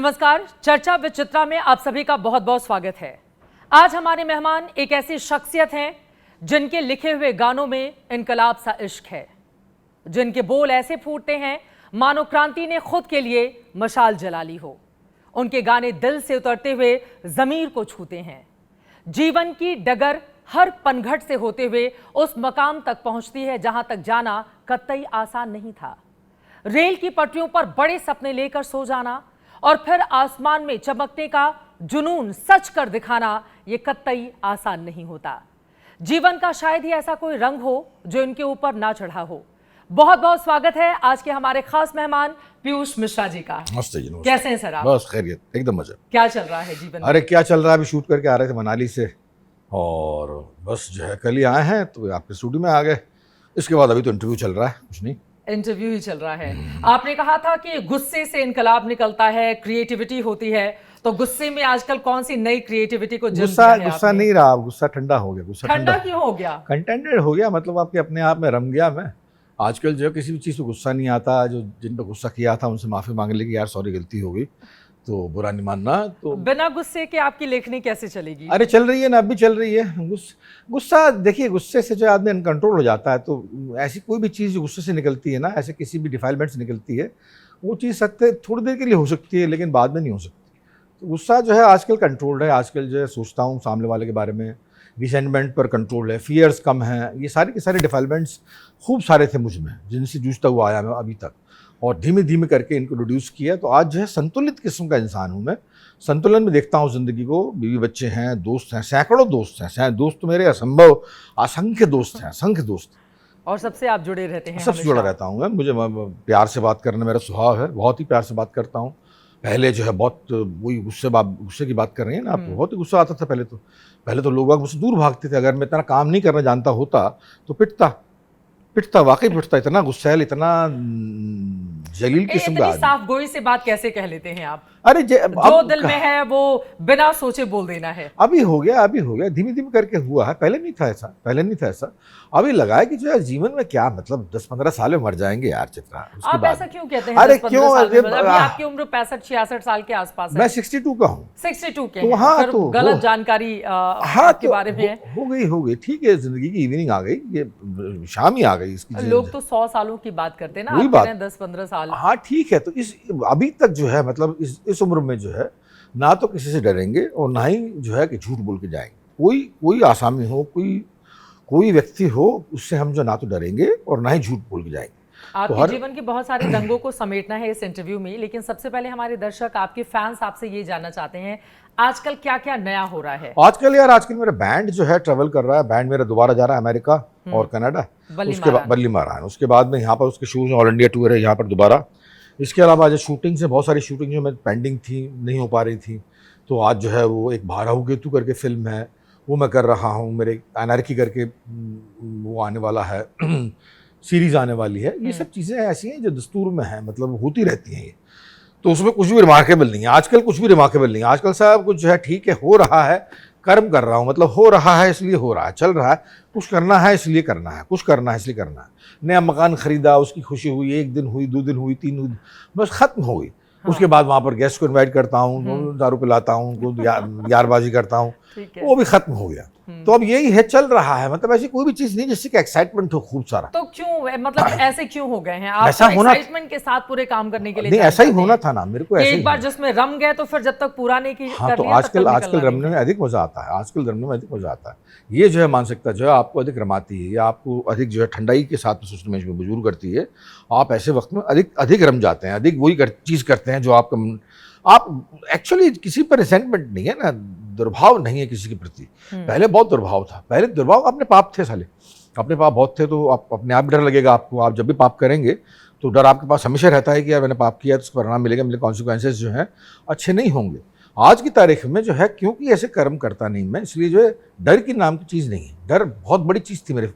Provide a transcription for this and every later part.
नमस्कार, चर्चा विद चित्रा में आप सभी का बहुत बहुत स्वागत है। आज हमारे मेहमान एक ऐसी शख्सियत हैं जिनके लिखे हुए गानों में इनकलाब सा इश्क है, जिनके बोल ऐसे फूटते हैं मानो क्रांति ने खुद के लिए मशाल जला ली हो। उनके गाने दिल से उतरते हुए ज़मीर को छूते हैं। जीवन की डगर हर पनघट से होते हुए उस मकाम तक पहुंचती है जहां तक जाना कतई आसान नहीं था। रेल की पटरियों पर बड़े सपने लेकर सो जाना और फिर आसमान में चमकने का जुनून सच कर दिखाना ये कतई आसान नहीं होता। जीवन का शायद ही ऐसा कोई रंग हो जो इनके ऊपर ना चढ़ा हो। बहुत बहुत स्वागत है आज के हमारे खास मेहमान पीयूष मिश्रा जी का। नमस्ते जी। नमस्ते। कैसे हैं सर आप? बस खैरियत, एकदम मजा। क्या चल रहा है जीवन में? अरे क्या चल रहा है, अभी शूट करके आ रहे थे मनाली से और बस जो है कल ही आए हैं तो आपके स्टूडियो में आ गए। इसके बाद अभी तो इंटरव्यू चल रहा है, कुछ नहीं, इंटरव्यू ही चल रहा है। आपने कहा था कि गुस्से से इनकलाब निकलता है, क्रिएटिविटी होती है, तो गुस्से में आजकल कौन सी नई क्रिएटिविटी को जन्म दिया है? गुस्सा नहीं रहा, गुस्सा ठंडा हो गया। गुस्सा ठंडा क्यों हो गया? कंटेंटेड हो गया, मतलब आपके अपने आप में रम गया मैं। आजकल जो किसी भी चीज़ पे गुस्सा नहीं आता, जो जिन पर गुस्सा किया था उनसे माफ़ी मांग ली कि यार सॉरी गलती हो गई, तो बुरा नहीं मानना। तो बिना गुस्से के आपकी लेखनी कैसे चलेगी? अरे चल रही है ना, अब भी चल रही है। गुस्सा देखिए, गुस्से से जो आदमी अनकंट्रोल हो जाता है, तो ऐसी कोई भी चीज़ जो गुस्से से निकलती है ना, ऐसे किसी भी डिफाइलमेंट से निकलती है, वो चीज़ सत्य थोड़ी देर के लिए हो सकती है लेकिन बाद में नहीं हो सकती। तो गुस्सा जो है आजकल कंट्रोल्ड है। आजकल जो है सोचता हूँ सामने वाले के बारे में, रिसेंटमेंट पर कंट्रोल है, फियर्स कम हैं। ये सारे के सारे डिफाइलमेंट्स खूब सारे थे मुझ में, जिनसे जूझता हुआ आया मैं अभी तक, और धीमे धीमे करके इनको रिड्यूस किया। तो आज जो है संतुलित किस्म का इंसान हूँ मैं। संतुलन में देखता हूँ ज़िंदगी को। बीवी बच्चे हैं, दोस्त हैं, सैकड़ों दोस्त हैं। दोस्त तो मेरे असंभव असंख्य दोस्त हैं, असंख्य दोस्त। और सबसे आप जुड़े रहते हैं? सबसे जुड़ा रहता हूँ मैं। मुझे प्यार से बात करना मेरा स्वभाव है, बहुत ही प्यार से बात करता हूँ। पहले जो है बहुत वही गुस्से की बात कर रही हैं ना आप, बहुत ही गुस्सा आता था पहले तो लोग मुझसे दूर भागते थे। अगर मैं इतना काम नहीं करना जानता होता तो पिटता, वाकई पिटता। इतना गुस्सैल, इतना जलील किस्म का। साफ गोई से बात कैसे कह लेते हैं आप? अरे जो दिल में है वो बिना सोचे बोल देना है। अभी हो गया, धीमे धीमे करके हुआ है। पहले नहीं था ऐसा। अभी लगा है कि जो है जीवन में क्या मतलब 10-15 साल में मर जाएंगे यार चित्रा। आप ऐसा क्यों कहते हैं? अरे क्यों, अभी आपकी उम्र 65-66 साल के आसपास है। मैं 62 का हूँ। 62 के तो हाँ, तो गलत जानकारी के बारे में हो गई। ठीक है, जिंदगी की इवनिंग आ गई, ये शाम ही आ गई इसकी। लोग तो 100 सालों की बात करते हैं ना, आप कह रहे हैं 10-15 साल। हाँ ठीक है, तो इस अभी तक जो है मतलब इस उम्र में जो है ना तो किसी से डरेंगे और ना ही जो है कि झूठ बोल के जाएंगे। कोई आसामी हो, कोई व्यक्ति हो, उससे हम जो ना तो डरेंगे और ना ही झूठ बोल के जाएंगे। आपके जीवन के बहुत सारे रंगों को समेटना है इस इंटरव्यू में, लेकिन सबसे पहले हमारे दर्शक, आपके फैंस आपसे ये जानना चाहते हैं आजकल क्या क्या नया हो रहा है? आजकल मेरा बैंड जो है ट्रेवल कर रहा है। बैंड मेरा दोबारा जा रहा है अमेरिका और कनाडा, उसके बाद बल्ली महारान। उसके बाद में यहाँ पर उसके शोज ऑल इंडिया टूर है यहाँ पर दोबारा। इसके अलावा जो शूटिंग से बहुत सारी शूटिंग जो मैं पेंडिंग थी, नहीं हो पा रही थी, तो आज जो है वो एक भाराहू केतु करके फिल्म है, वो मैं कर रहा हूँ। मेरे अनारकी करके वो आने वाला है सीरीज़ आने वाली है। ये सब चीज़ें ऐसी हैं जो दस्तूर में हैं, मतलब होती रहती हैं ये। तो उसमें कुछ भी रिमार्केबल नहीं है आजकल, कुछ भी रिमार्केबल नहीं है आजकल। सब कुछ जो है ठीक है, हो रहा है, कर्म कर रहा हूँ, मतलब हो रहा है इसलिए हो रहा है, चल रहा है। कुछ करना है इसलिए करना है, कुछ करना है इसलिए करना है। नया मकान खरीदा, उसकी खुशी हुई, 1 दिन हुई, 2 दिन हुई, 3 हुई, बस ख़त्म हो गई। उसके बाद वहाँ पर गेस्ट को इनवाइट करता हूँ, दारू पिलाता हूँ, उनको यारबाजी करता हूँ, वो भी खत्म हो गया। तो अब यही है, चल रहा है। मतलब ऐसी कोई भी चीज नहीं जिससे एक्साइटमेंट हो खूब सारा। तो क्यों, मतलब ऐसे क्यों हो गए हैं आप? ऐसा होना, एक्साइटमेंट के साथ पूरे काम करने के लिए नहीं, ऐसा ही होना था ना मेरे को। ऐसे एक बार जिसमें रम गए तो फिर जब तक पूरा नहीं की हाँ, तो आजकल रमने में अधिक मजा आता है। ये जो है मानसिकता जो है आपको अधिक रमाती है, या आपको अधिक जो है ठंडाई के साथ सोचने में मजबूर करती है। आप ऐसे वक्त में अधिक रम जाते हैं, अधिक वही चीज़ करते हैं जो आप एक्चुअली किसी पर रिसेंटमेंट नहीं है ना, दुर्भाव नहीं है किसी के प्रति। पहले बहुत दुर्भाव था, पहले दुर्भाव अपने पाप थे साले, अपने पाप बहुत थे। तो आप अपने आप डर लगेगा आपको। आप जब भी पाप करेंगे तो डर आपके पास हमेशा रहता है कि यार मैंने पाप किया तो उसका परिणाम मिलेगा, मेरे कॉन्सिक्वेंसेस जो हैं अच्छे नहीं होंगे। आज की तारीख में जो है क्योंकि ऐसे कर्म करता नहीं मैं, इसलिए जो है डर की नाम की चीज़ नहीं है। डर बहुत बड़ी चीज़ थी मेरे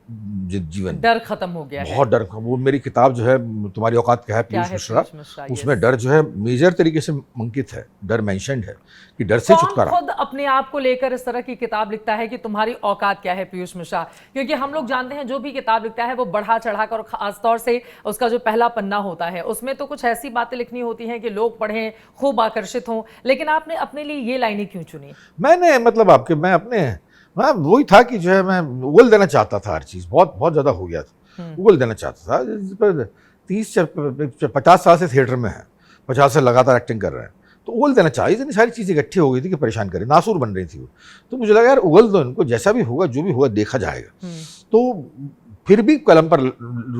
जीवन में। डर खत्म हो गया है। बहुत डर। वो मेरी किताब जो है तुम्हारी औकात क्या है, क्या पीयूष है मिश्रा, पीयूष मिश्रा, उसमें yes। डर जो है मेजर तरीके से अंकित है, डर मेंशन्ड है कि डर से कौन छुटकारा। खुद अपने आप को लेकर इस तरह की किताब लिखता है कि तुम्हारी औकात क्या है पीयूष मिश्रा? क्योंकि हम लोग जानते हैं जो भी किताब लिखता है वो बढ़ा चढ़ाकर, और खासतौर से उसका जो पहला पन्ना होता है उसमें तो कुछ ऐसी बातें लिखनी होती हैं कि लोग पढ़ें, खूब आकर्षित हों, लेकिन आपने अपने लिए ये लाइनें क्यों चुनी? मैंने मतलब मैं वही था कि जो है मैं उगल देना चाहता था, हर चीज़ बहुत बहुत ज़्यादा हो गया था, उगल देना चाहता था। इस पर 30-50 साल से थिएटर में है, 50 से लगातार एक्टिंग कर रहे हैं, तो उगल देना चाहिए। इतनी सारी चीज़ें इकट्ठी हो गई थी कि परेशान करें, नासूर बन रही थी वो। तो मुझे लगा यार उगल दो इनको, जैसा भी होगा जो भी होगा देखा जाएगा। तो फिर भी कलम पर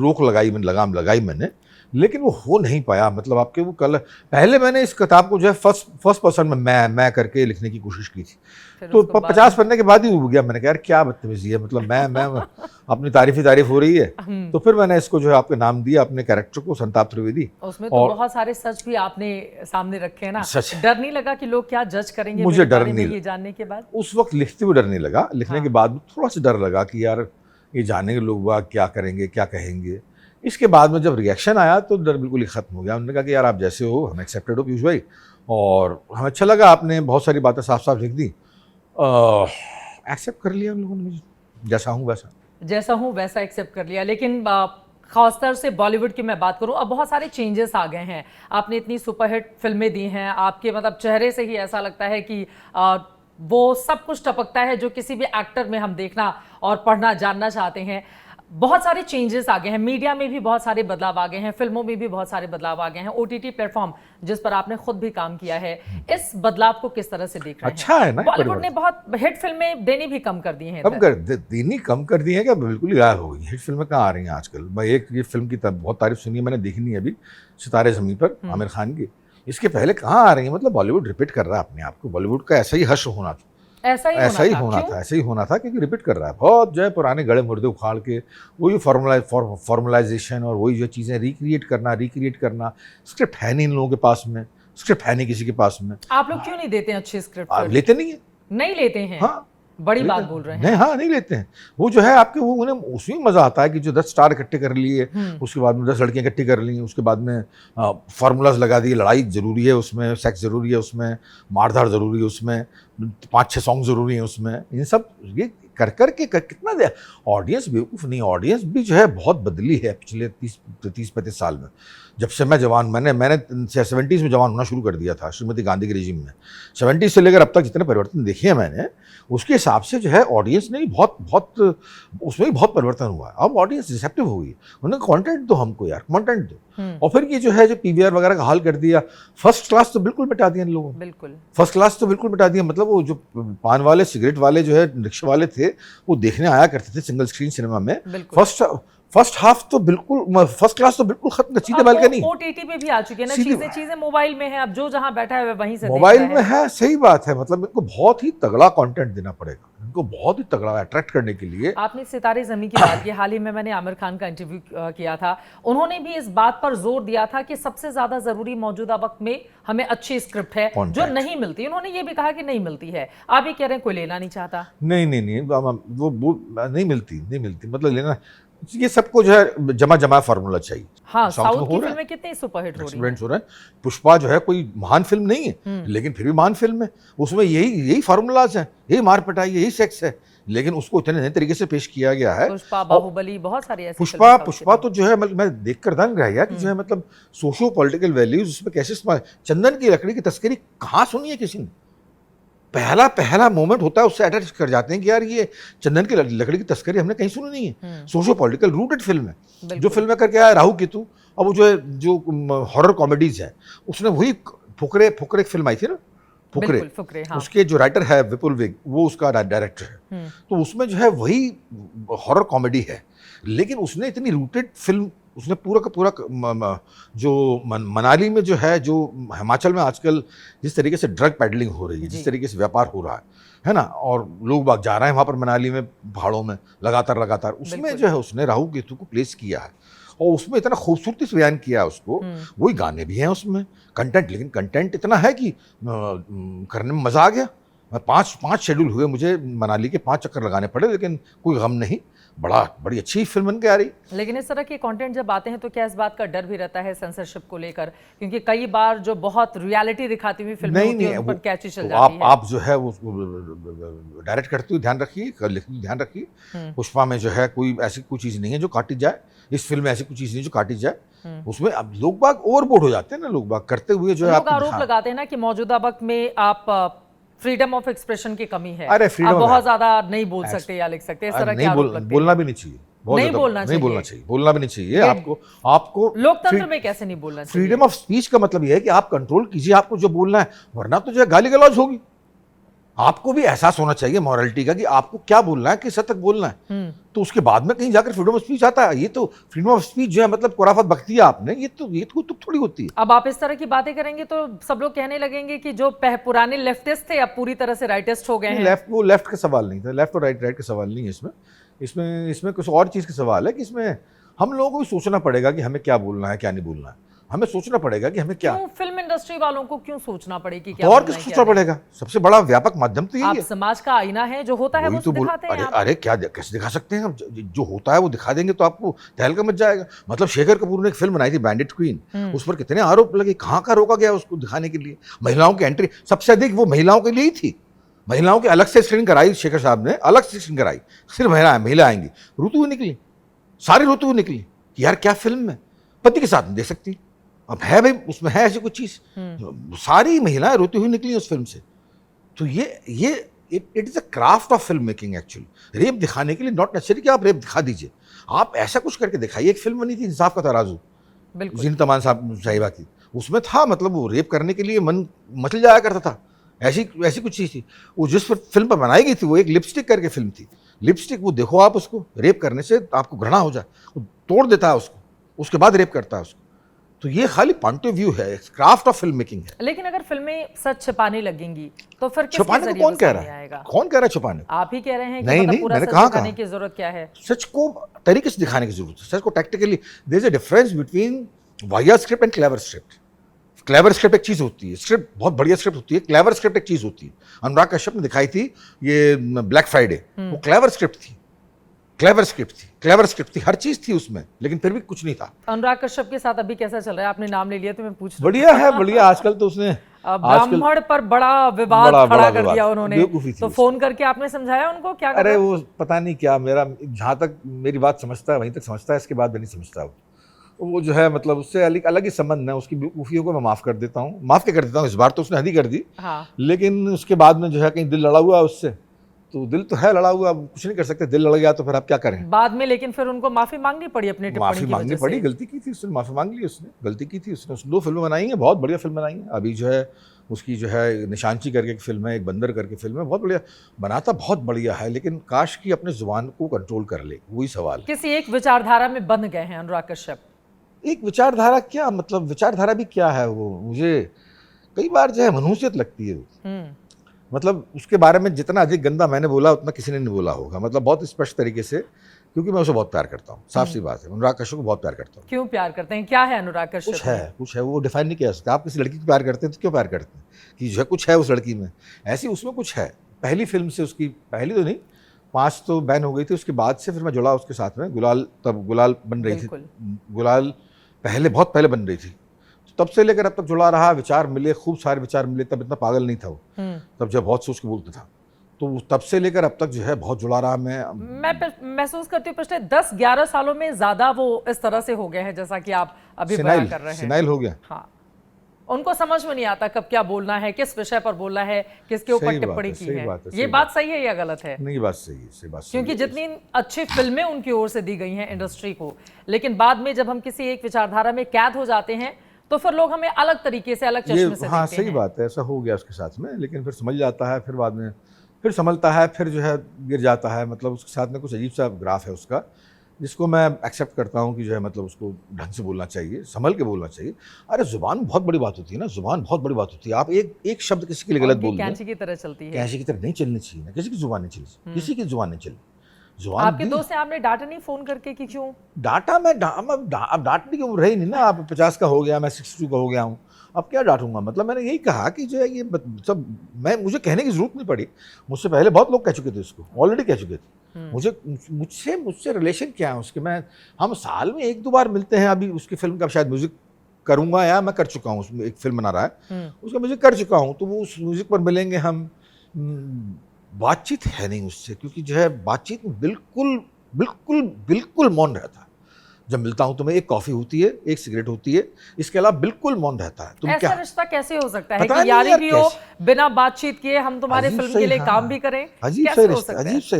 रोक लगाई, लगाम लगाई मैंने, लेकिन वो हो नहीं पाया। मतलब आपके वो पहले मैंने इस किताब को जो है फर्स्ट पर्सन में मैं करके लिखने की कोशिश की थी, तो 50 पन्ने के बाद ही उब गया। मैंने कहा यार क्या बदतमीजी है, मतलब मैं अपनी तारीफ हो रही है। तो फिर मैंने इसको जो है आपके नाम दिया, अपने कैरेक्टर को, संताप त्रिवेदी। उसमें तो बहुत सारे सच भी आपने सामने रखे हैं ना। सच। डर नहीं लगा कि लोग क्या जज करेंगे मुझे डर नहीं, ये जानने के बाद? उस वक्त लिखते हुए डर नहीं लगा, लिखने के बाद थोड़ा सा डर लगा कि यार ये जानेंगे लोग बाग क्या करेंगे, क्या कहेंगे। इसके बाद में जब रिएक्शन आया तो डर बिल्कुल ही खत्म हो गया। उन्होंने कहा कि यार आप जैसे हो हम एक्सेप्टेड हो पीयूष भाई, और हमें अच्छा लगा, आपने बहुत सारी बातें साफ साफ लिख दी, एक्सेप्ट कर लिया उन लोगों ने मुझे, जैसा हूँ वैसा एक्सेप्ट कर लिया। लेकिन खासतौर से बॉलीवुड की मैं बात करूं, अब बहुत सारे चेंजेस आ गए हैं। आपने इतनी सुपरहिट फिल्में दी हैं, आपके मतलब चेहरे से ही ऐसा लगता है कि वो सब कुछ टपकता है जो किसी भी एक्टर में हम देखना और पढ़ना जानना चाहते हैं। बहुत सारे चेंजेस आ गए हैं, मीडिया में भी बहुत सारे बदलाव आ गए हैं, फिल्मों में भी बहुत सारे बदलाव आ गए हैं, ओटीटी प्लेटफॉर्म जिस पर आपने खुद भी काम किया है, इस बदलाव को किस तरह से देख रहे हैं? अच्छा है ना, बॉलीवुड ने बहुत हिट फिल्में देनी भी कम कर दी हैं। कम कर दी है क्या? बिल्कुल ही गायब हो गई। हिट फिल्में कहाँ आ रही हैं आजकल? मैं एक ये फिल्म की बहुत तारीफ सुनी है मैंने, देखी नहीं अभी, सितारे ज़मीं पर, आमिर खान की। इसके पहले कहाँ आ रही है? मतलब बॉलीवुड रिपीट कर रहा है अपने आप को। बॉलीवुड का ऐसा ही हश होना था, ऐसा ही होना था क्योंकि रिपीट कर रहा है। बहुत जो है पुराने गड़े मुर्दे उखाड़ के वही फॉर्मलाइजेशन और वही जो चीज़ें रिक्रिएट करना। स्क्रिप्ट है नहीं इन लोगों के पास में, स्क्रिप्ट है नहीं किसी के पास में। आप लोग क्यों नहीं देते हैं अच्छी स्क्रिप्ट? आप लेते नहीं है, नहीं लेते हैं। हाँ, बड़ी बात बोल रहे हैं। नहीं, हाँ, नहीं लेते हैं। वो जो है आपके वो उन्हें उसमें मजा आता है कि जो 10 स्टार इकट्ठे कर लिए, उसके बाद में 10 लड़कियां इकट्ठी कर ली, उसके बाद में फार्मूलाज लगा दिए, लड़ाई जरूरी है उसमें, सेक्स जरूरी है उसमें, मारधाड़ जरूरी है उसमें, 5-6 सॉन्ग जरूरी है उसमें। इन सब ये कर के कितना दे। ऑडियंस बेवकूफ़ नहीं, ऑडियंस भी जो है बहुत बदली है पिछले 30-35 साल में। जब से मैं जवान, मैंने 70s में जवान होना शुरू कर दिया था श्रीमती गांधी के रेजिम में। 70s से लेकर अब तक जितने परिवर्तन देखे हैं मैंने, उसके हिसाब से जो है ऑडियंस ने बहुत उसमें भी बहुत परिवर्तन हुआ है। अब ऑडियंस रिसेप्टिव हो गई, उन्हें कंटेंट दो हमको यार, कंटेंट दो। और फिर ये जो है जो पीवीआर वगैरह का हाल कर दिया, फर्स्ट क्लास तो बिल्कुल मिटा दिया इन लोगों ने, बिल्कुल फर्स्ट क्लास तो बिल्कुल मिटा दिया। मतलब वो जो पान वाले, सिगरेट वाले जो है, रिक्शा वाले थे, वो देखने आया करते थे सिंगल स्क्रीन सिनेमा में। फर्स्ट हाफ तो बिल्कुल, फर्स्ट क्लास तो बिल्कुल खत्म, सीधे बालकनी। ओटीटी पे भी आ चुकी है ना, चीजें मोबाइल में है, अब जो जहां बैठा है वहीं से मोबाइल में है। सही बात है, मतलब इनको बहुत ही तगड़ा कंटेंट देना पड़ेगा, इनको बहुत ही तगड़ा अट्रैक्ट करने के लिए। आपने सितारे ज़मीं की बात की, हाल ही में मैंने आमिर खान का इंटरव्यू किया था, उन्होंने भी इस बात पर जोर दिया था कि सबसे ज्यादा जरूरी मौजूदा वक्त में हमें अच्छी स्क्रिप्ट है जो नहीं मिलती। उन्होंने ये भी कहा कि नहीं मिलती है। आप ये कह रहे हैं कोई लेना नहीं चाहता? नहीं, वो नहीं मिलती, मतलब लेना, ये सबको जो है जमा फार्मूला चाहिए। हाँ, साउथ की फिल्में कितनी सुपरहिट हो रही हैं। पुष्पा जो है कोई महान फिल्म नहीं है, लेकिन फिर भी महान फिल्म है। उसमें यही फार्मूलाज हैं, यही मार पिटाई, यही सेक्स है, लेकिन उसको इतने नए तरीके से पेश किया गया है। पुष्पा, बाहुबली, बहुत सारी ऐसी पुष्पा तो जो है मैं देखकर दंग रह गया कि जो है मतलब सोशो पॉलिटिकल वैल्यूज उसमें कैसे, चंदन की लकड़ी की तस्करी कहाँ सुनी है किसी ने? पहला मोमेंट होता है, उससे अटैच कर जाते हैं कि यार ये चंदन की लकड़ी की तस्करी हमने कहीं सुनी नहीं है। सोशो पॉलिटिकल रूटेड फिल्म है। जो फिल्म करके आया राहु केतु, अब वो जो हॉरर कॉमेडीज है, उसने वही फुकरे फिल्म आई थी ना, फुकरे, हाँ। उसके जो राइटर है विपुल वेग, वो उसका डायरेक्टर है। तो उसमें जो है वही हॉरर कॉमेडी है, लेकिन उसने इतनी रूटेड फिल्म, उसने पूरा का पूरा जो मनाली में जो है, जो हिमाचल में आजकल जिस तरीके से ड्रग पेडलिंग हो रही है, जिस तरीके से व्यापार हो रहा है ना, और लोग बाग जा रहे हैं वहाँ पर मनाली में पहाड़ों में लगातार, उसमें जो है उसने राहु केतु को प्लेस किया है, और उसमें इतना खूबसूरती से बयान किया है उसको। वही गाने भी हैं उसमें, कंटेंट, लेकिन कंटेंट इतना है कि करने में मजा आ गया। मैं पाँच शेड्यूल हुए मुझे, मनाली के 5 चक्कर लगाने पड़े, लेकिन कोई गम नहीं, बड़ी अच्छी फिल्म बन के आ रही। लेकिन इस तरह के कंटेंट जब आते हैं तो क्या इस बात का डर भी रहता है सेंसरशिप को लेकर, क्योंकि कई बार जो बहुत रियलिटी दिखाती हुई फिल्में होती हैं उन पर कैची चल जाती है। आप जो है वो डायरेक्ट करते हुए ध्यान रखिए, लिखते हुए ध्यान रखिए। पुष्पा में जो है कोई ऐसी कोई चीज़ नहीं है जो काटी जाए, इस फिल्म में ऐसी कोई चीज़ नहीं जो काटी जाए। उसमें अब लोग बाग ओवरबोर्ड हो जाते हैं ना, लोग बाग करते हुए जो है लोग आरोप लगाते हैं ना कि मौजूदा वक्त में आप फ्रीडम ऑफ एक्सप्रेशन की कमी है, अरे आप बहुत ज्यादा नहीं बोल सकते या लिख सकते, इस तरह के आरोप लगते हैं। बोलना भी नहीं चाहिए, नहीं बोलना चाहिए, बोलना भी नहीं चाहिए। आपको लोकतंत्र में कैसे नहीं बोलना चाहिए? फ्रीडम ऑफ स्पीच का मतलब यह है कि आप कंट्रोल कीजिए आपको जो बोलना है, वरना तो जो है गाली गलौज होगी। आपको भी एहसास होना चाहिए मॉरलिटी का कि आपको क्या बोलना है, किस हद तक बोलना है। तो उसके बाद में कहीं जाकर फ्रीडम ऑफ स्पीच आता है। ये तो फ्रीडम ऑफ स्पीच जो है मतलब कुराफत बकती है आपने, ये तो थोड़ी होती है। अब आप इस तरह की बातें करेंगे तो सब लोग कहने लगेंगे कि जो पुराने लेफ्टिस्ट थे अब पूरी तरह से राइटिस्ट हो गए हैं। वो लेफ्ट का सवाल नहीं था, लेफ्ट और राइट का सवाल नहीं है इसमें कुछ और चीज़ का सवाल है कि इसमें हम लोगों को भी सोचना पड़ेगा कि हमें क्या बोलना है, क्या नहीं बोलना है। हमें सोचना पड़ेगा कि हमें क्या, फिल्म इंडस्ट्री वालों को क्यों सोचना पड़ेगी, क्या और किसको सोचना पड़ेगा? सबसे बड़ा व्यापक माध्यम तो यही है। समाज का आईना है, जो होता है वो तो दिखाते हैं। अरे क्या कैसे दिखा सकते हैं? जो होता है वो दिखा देंगे तो आपको तहलका मच जाएगा। मतलब शेखर कपूर ने एक फिल्म बनाई थी बैंडिट क्वीन, उस पर कितने आरोप लगे, कहाँ का रोका गया उसको दिखाने के लिए। महिलाओं की एंट्री सबसे अधिक वो महिलाओं के लिए ही थी। महिलाओं की अलग से स्क्रीनिंग कराई शेखर साहब ने, अलग से स्क्रीनिंग कराई, सिर्फ महिला आएंगी। रोती हुई निकली, सारी रोती हुई निकली कि यार क्या फिल्म है, पति के साथ नहीं देख सकती। अब है भाई, उसमें है ऐसी कुछ चीज़, सारी महिलाएं रोती हुई निकली उस फिल्म से। तो ये it is a craft of film making actually. Rape दिखाने के लिए नॉट नेसेसरी कि आप रेप दिखा दीजिए, आप ऐसा कुछ करके दिखाइए। एक फिल्म बनी थी इंसाफ का तराजू, जिन तमान साहिबा की, उसमें था मतलब वो रेप करने के लिए मन मचल जाया करता था, ऐसी कुछ चीज़ थी। वो जिस फिल्म पर बनाई गई थी वो एक लिपस्टिक करके फिल्म थी। लिपस्टिक वो देखो आप, उसको रेप करने से आपको घृणा हो जाए, वो तोड़ देता है उसको, उसके बाद रेप करता है उसको। तो ये खाली पॉइंट ऑफ व्यू है, क्राफ्ट ऑफ फिल्म मेकिंग है। लेकिन अगर फिल्में सच छिपाने लगेंगी तो फिर छुपाने को कौन कह रहा है? कौन कह रहा है छुपाने? आप ही कह रहे हैं कि नहीं, मतलब पूरा मैंने सच कहा दिखाने की जरूरत क्या है? सच को तरीके से दिखाने की जरूरत है, सच को tactically. There is a difference between वाहिया script and clever script. Clever script एक चीज होती है, स्क्रिप्ट बहुत बढ़िया स्क्रिप्ट होती है, क्लेवर स्क्रिप्ट एक चीज होती है। अनुराग कश्यप ने दिखाई थी ये ब्लैक फ्राइडे, वो क्लेवर स्क्रिप्ट थी, क्लेवर स्क्रिप्ट थी, हर चीज थी उसमें, लेकिन फिर भी कुछ नहीं था। अनुराग कश्यप के साथ अभी कैसा चल रहा है? आपने नाम ले लिया तो मैं पूछ बढ़िया है, बढ़िया। आजकल तो उसने ब्राह्मण पर बड़ा विवाद खड़ा कर दिया उन्होंने, तो फोन करके आपने समझाया उनको क्या? अरे वो पता नहीं क्या, मेरा जहाँ तक मेरी बात समझता है वहीं तक समझता है, इसके बाद नहीं समझता। वो जो है मतलब उससे अलग ही संबंध है। उसकी बेवकूफियों को मैं माफ कर देता हूँ, माफ क्या कर देता हूँ, इस बार तो उसने हद ही कर दी। लेकिन उसके बाद में जो है कहीं दिल लड़ा हुआ उससे, तो दिल तो है लड़ा हुआ, कुछ नहीं कर सकते। दिल लड़ गया तो फिर आप क्या करें बाद में? लेकिन फिर उनको माफी मांगनी पड़ी अपनी टिप्पणी की वजह से। माफी मांगनी पड़ी, गलती की थी उसने, माफी मांग ली उसने, गलती की थी उसने। 2 फिल्में बनाई हैं, बहुत बढ़िया फिल्म बनाई है। अभी जो है उसकी जो है निशांची करके एक फिल्म है, एक बंदर करके फिल्म है, बहुत बढ़िया बनाता, बहुत बढ़िया है। लेकिन काश की अपने जुबान को कंट्रोल कर ले, वही सवाल। किसी एक विचारधारा में बंध गए हैं अनुराग कश्यप। एक विचारधारा क्या मतलब, विचारधारा भी क्या है वो, मुझे कई बार जो है मनहूसियत लगती है। मतलब उसके बारे में जितना अधिक गंदा मैंने बोला उतना किसी ने नहीं बोला होगा, मतलब बहुत स्पष्ट तरीके से, क्योंकि मैं उसे बहुत प्यार करता हूँ। साफ सी बात है, अनुराग कश्यप को बहुत प्यार करता हूँ। क्यों प्यार करते हैं? क्या है अनुराग कश्यप? कुछ है, वो डिफाइन नहीं किया सकता। आप किसी लड़की को प्यार करते हैं तो क्यों प्यार करते हैं, कि जो है कुछ है उस लड़की में, ऐसी उसमें कुछ है। पहली फिल्म से उसकी, पहली तो नहीं, 5 तो बैन हो गई थी, उसके बाद से फिर मैं जुड़ा उसके साथ में। गुलाल, तब गुलाल बन रही थी, गुलाल पहले बहुत पहले बन रही थी, तब से लेकर अब तक जुड़ा रहा। विचार मिले, खूब सारे विचार मिले, तब इतना पागल नहीं था वो, तब जब बहुत सोच के बोलता था, तो तब से लेकर अब तक जो है बहुत जुड़ा रहा। मैं महसूस करती हूँ पिछले 10-11 सालों में ज्यादा वो इस तरह से हो गए हैं जैसा कि आप अभी बयान कर रहे हैं। सिनाइल हो गया। हाँ, उनको समझ में नहीं आता कब क्या बोलना है, किस विषय पर बोलना है, किसके ऊपर टिप्पणी की है। ये बात सही है या गलत है? नहीं, बात सही है, सही बात। क्योंकि जितनी अच्छी फिल्में उनकी ओर से दी गई हैं इंडस्ट्री को, लेकिन बाद में जब हम किसी एक विचारधारा में कैद हो जाते हैं तो फिर लोग हमें अलग तरीके से, अलग चश्मे से देखते हैं। हाँ, सही बात है, ऐसा हो गया उसके साथ में। लेकिन फिर समझ जाता है, फिर बाद में फिर संभलता है, फिर जो है गिर जाता है। मतलब उसके साथ में कुछ अजीब सा ग्राफ है उसका, जिसको मैं एक्सेप्ट करता हूँ कि जो है मतलब उसको ढंग से बोलना चाहिए, संभल के बोलना चाहिए। अरे जुबान बहुत बड़ी बात होती है ना, जुबान बहुत बड़ी बात होती है। आप एक शब्द किसी के लिए गलत बोल दें, कैंची की तरह चलती है। कैंची की तरह नहीं चलनी चाहिए ना, किसी की जुबान नहीं चली, किसी की जुबान नहीं चली। जुबान आपके दोस्त ने आपने डांटा नहीं फोन करके कि क्यों डांटा? अब डांटने की उम्र रही नहीं ना। आप 50 का हो गया, मैं 62 का हो गया हूँ। अब क्या डांटूंगा, मतलब मैंने यही कहा कि जो है ये सब, मुझे कहने की जरूरत नहीं पड़ी, मुझसे पहले बहुत लोग कह चुके थे उसको, ऑलरेडी कह चुके थे। मुझसे रिलेशन क्या है उसके, हम साल में 1-2 बार मिलते हैं। अभी उसकी फिल्म का शायद म्यूजिक करूंगा, या मैं कर चुका हूँ, उसमें एक फिल्म बना रहा है, उसका म्यूजिक कर चुका हूँ, तो वो उस म्यूजिक पर मिलेंगे हम। बातचीत है नहीं उससे, क्योंकि जो है बातचीत में बिल्कुल बिल्कुल बिल्कुल मौन रहता है। जब मिलता हूं तो मैं, एक कॉफी होती है, एक सिगरेट होती है, इसके अलावा बिल्कुल मौन रहता है। तुम ऐसा क्या रिश्ता कैसे हो सकता है पता कि नहीं यारी यार भी हो, बिना बातचीत किए हम तुम्हारे अजीब फिल्म से के लिए हाँ, काम भी करें? अजीब कैसे से हो रिश्ता, सकता है? अजीब से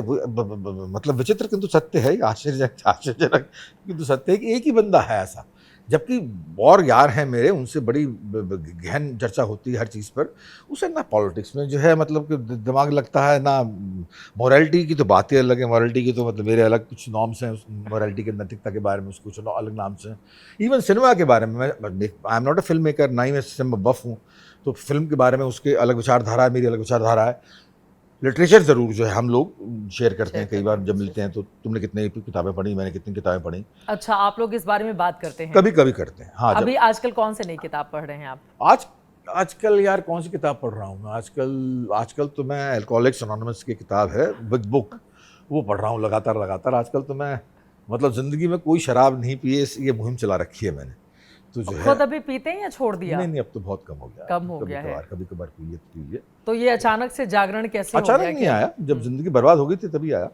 मतलब विचित्र किंतु सत्य है, आश्चर्यजनक किंतु सत्य है कि एक ही बंदा है ऐसा, जबकि और यार हैं मेरे, उनसे बड़ी गहन चर्चा होती है हर चीज़ पर। उसे ना पॉलिटिक्स में जो है मतलब कि दिमाग लगता है, ना मॉरलिटी की तो बात ही अलग है। मॉरलिटी की तो मतलब मेरे अलग कुछ नॉर्म्स हैं, उस मॉरलिटी के नैतिकता के बारे में उसके कुछ अलग नॉर्म्स हैं। इवन सिनेमा के बारे में, I am not a film maker, ना ही मैं सिनेमा बफ हूँ, तो फिल्म के बारे में उसके अलग विचारधारा है, मेरी अलग विचारधारा है। लिटरेचर ज़रूर जो है हम लोग शेयर करते हैं, कई बार जब मिलते हैं तो तुमने कितनी किताबें पढ़ी, मैंने कितनी किताबें पढ़ी। अच्छा, आप लोग इस बारे में बात करते हैं? कभी कभी करते हैं हाँ। अभी आजकल कौन से नई किताब पढ़ रहे हैं आप? आजकल यार कौन सी किताब पढ़ रहा हूँ मैं आजकल तो मैं अल्कोहलिक्स अनोनिमस की किताब है विद बुक, वो पढ़ रहा हूँ लगातार। आजकल तो मैं मतलब ज़िंदगी में कोई शराब नहीं पिए, ये मुहिम चला रखी है मैंने। तो जो है, खुद अभी पीते हैं या छोड़ दिया? नहीं, अब तो बहुत कम हो गया, कम हो गया है। कभी कभार पिए। तो ये अचानक से जागरण कैसे हो गया? अचानक नहीं आया, जब जिंदगी बर्बाद हो गई थी तभी आया,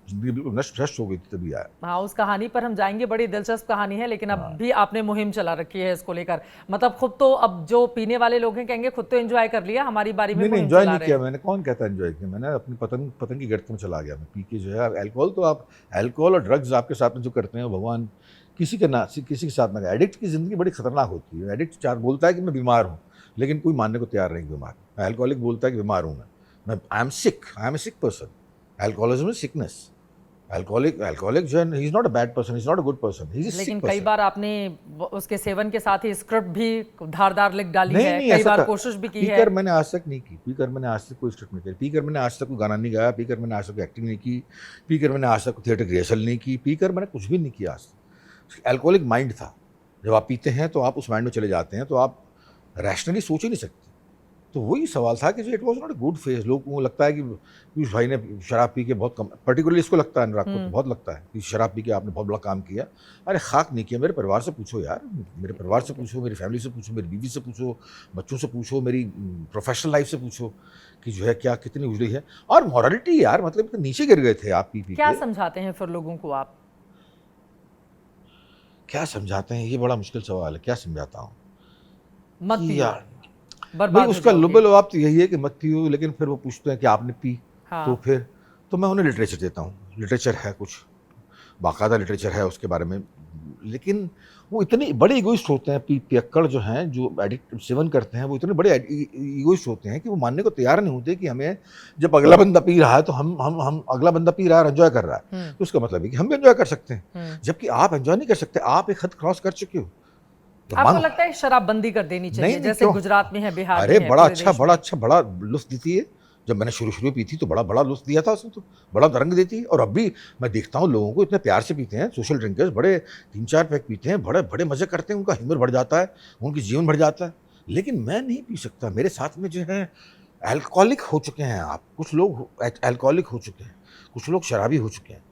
जिंदगी बिल्कुल नष्ट भ्रष्ट हो गई थी तभी आया। हाँ, उस कहानी पर हम जाएंगे, बड़ी दिलचस्प कहानी है, लेकिन अब भी आपने मुहिम चला रखी है इसको लेकर। मतलब खुद तो, अब जो पीने वाले लोग हैं कहेंगे खुद तो एंजॉय कर लिया, हमारी बारी में मुहिम एंजॉय चला नहीं रहे किया हैं। मैंने, कौन कहता है एंजॉय किया मैंने, अपनी पतंग की गर्त में चला गया मैं पी के। जो है अल्कोहल तो आप, अल्कोहल और ड्रग्स आपके साथ में जो करते हैं भगवान किसी के साथ ना। एडिक्ट की जिंदगी बड़ी खतरनाक होती है। एडिक्ट बोलता है कि मैं बीमार हूँ, लेकिन कोई मानने को तैयार नहीं बीमार। अल्कोहलिक बोलता है कि बीमार हूँ मैं I am a sick person. Alcoholism is sickness. Alcoholic जो है, he is not a bad person, he is not a good person, he is a sick लेकिन पर्सन। कई बार आपने उसके सेवन के साथ ही स्क्रिप्ट भी धारदार लिख डाली है, नहीं, कई बार कोशिश भी की है। पीकर मैंने आज तक नहीं की, पीकर मैंने आज तक कोई स्क्रिप्ट नहीं की, पीकर मैंने आज तक कोई गाना नहीं गाया, पीकर मैंने आज तक एक्टिंग नहीं की, पीकर मैंने आज तक थिएटर की रिहर्सल नहीं की, पीकर मैंने कुछ भी नहीं किया आज तक। अल्कोहलिक माइंड था। जब आप पीते हैं तो आप उस माइंड में चले जाते हैं, तो आप रैशनली सोच ही नहीं सकते। तो वही सवाल था कि जो it was not a good phase. लोगों को लगता है कि पीयूष भाई ने शराब पी के बहुत कम, पर्टिकुलरली इसको लगता है, अनुराग को तो बहुत लगता है कि शराब पी के आपने बहुत बड़ा काम किया। अरे खाक नहीं किया। मेरे परिवार से पूछो यार, मेरे परिवार से पूछो, मेरी फैमिली से पूछो, मेरी बीवी से पूछो, बच्चों से पूछो, मेरी प्रोफेशनल लाइफ से पूछो कि जो है क्या कितनी उजड़ी है। और मॉरलिटी यार, मतलब इतने नीचे गिर गए थे आप पी पी क्या के। समझाते हैं फिर लोगों को आप? क्या समझाते हैं, ये बड़ा मुश्किल सवाल है। क्या समझाता हूँ मत कि पियो, यार बर्बाद भाई हो उसका जाओगे। लुबल आप तो यही है कि मत पियो, लेकिन फिर वो पूछते हैं कि आपने पी। हाँ। तो फिर तो मैं उन्हें लिटरेचर देता हूँ। लिटरेचर है, कुछ बाकायदा लिटरेचर है उसके बारे में, लेकिन वो इतने बड़े इगोइस्ट होते हैं, पियक्कड़ जो हैं, जो एडिक्ट सेवन करते हैं, वो इतने बड़े इगोइस्ट होते हैं कि वो मानने को तैयार नहीं होते कि हमें, जब अगला बंदा पी रहा है तो हम अगला बंदा पी रहा है और एंजॉय कर रहा है, तो उसका मतलब है कि हम भी एंजॉय कर सकते हैं, जबकि आप एंजॉय नहीं कर सकते। आप एक हद क्रॉस कर चुके हो। तो आपको लगता है शराबबंदी कर देनी चाहिए, जैसे गुजरात में है, बिहार में है, बड़ा लुत्फ देती है। जब मैंने शुरू में पी थी तो बड़ा लुत्फ दिया था उसने, तो बड़ा रंग देती है। और अब भी मैं देखता हूँ लोगों को इतने प्यार से पीते हैं, सोशल ड्रिंकर्स बड़े 3-4 पैक पीते हैं, बड़े मजे करते हैं, उनका हिम्मत बढ़ जाता है, उनकी जीवन बढ़ जाता है। लेकिन मैं नहीं पी सकता। मेरे साथ में जो है अल्कोहलिक हो चुके हैं आप, कुछ लोग अल्कोहलिक हो चुके हैं, कुछ लोग शराबी हो चुके हैं,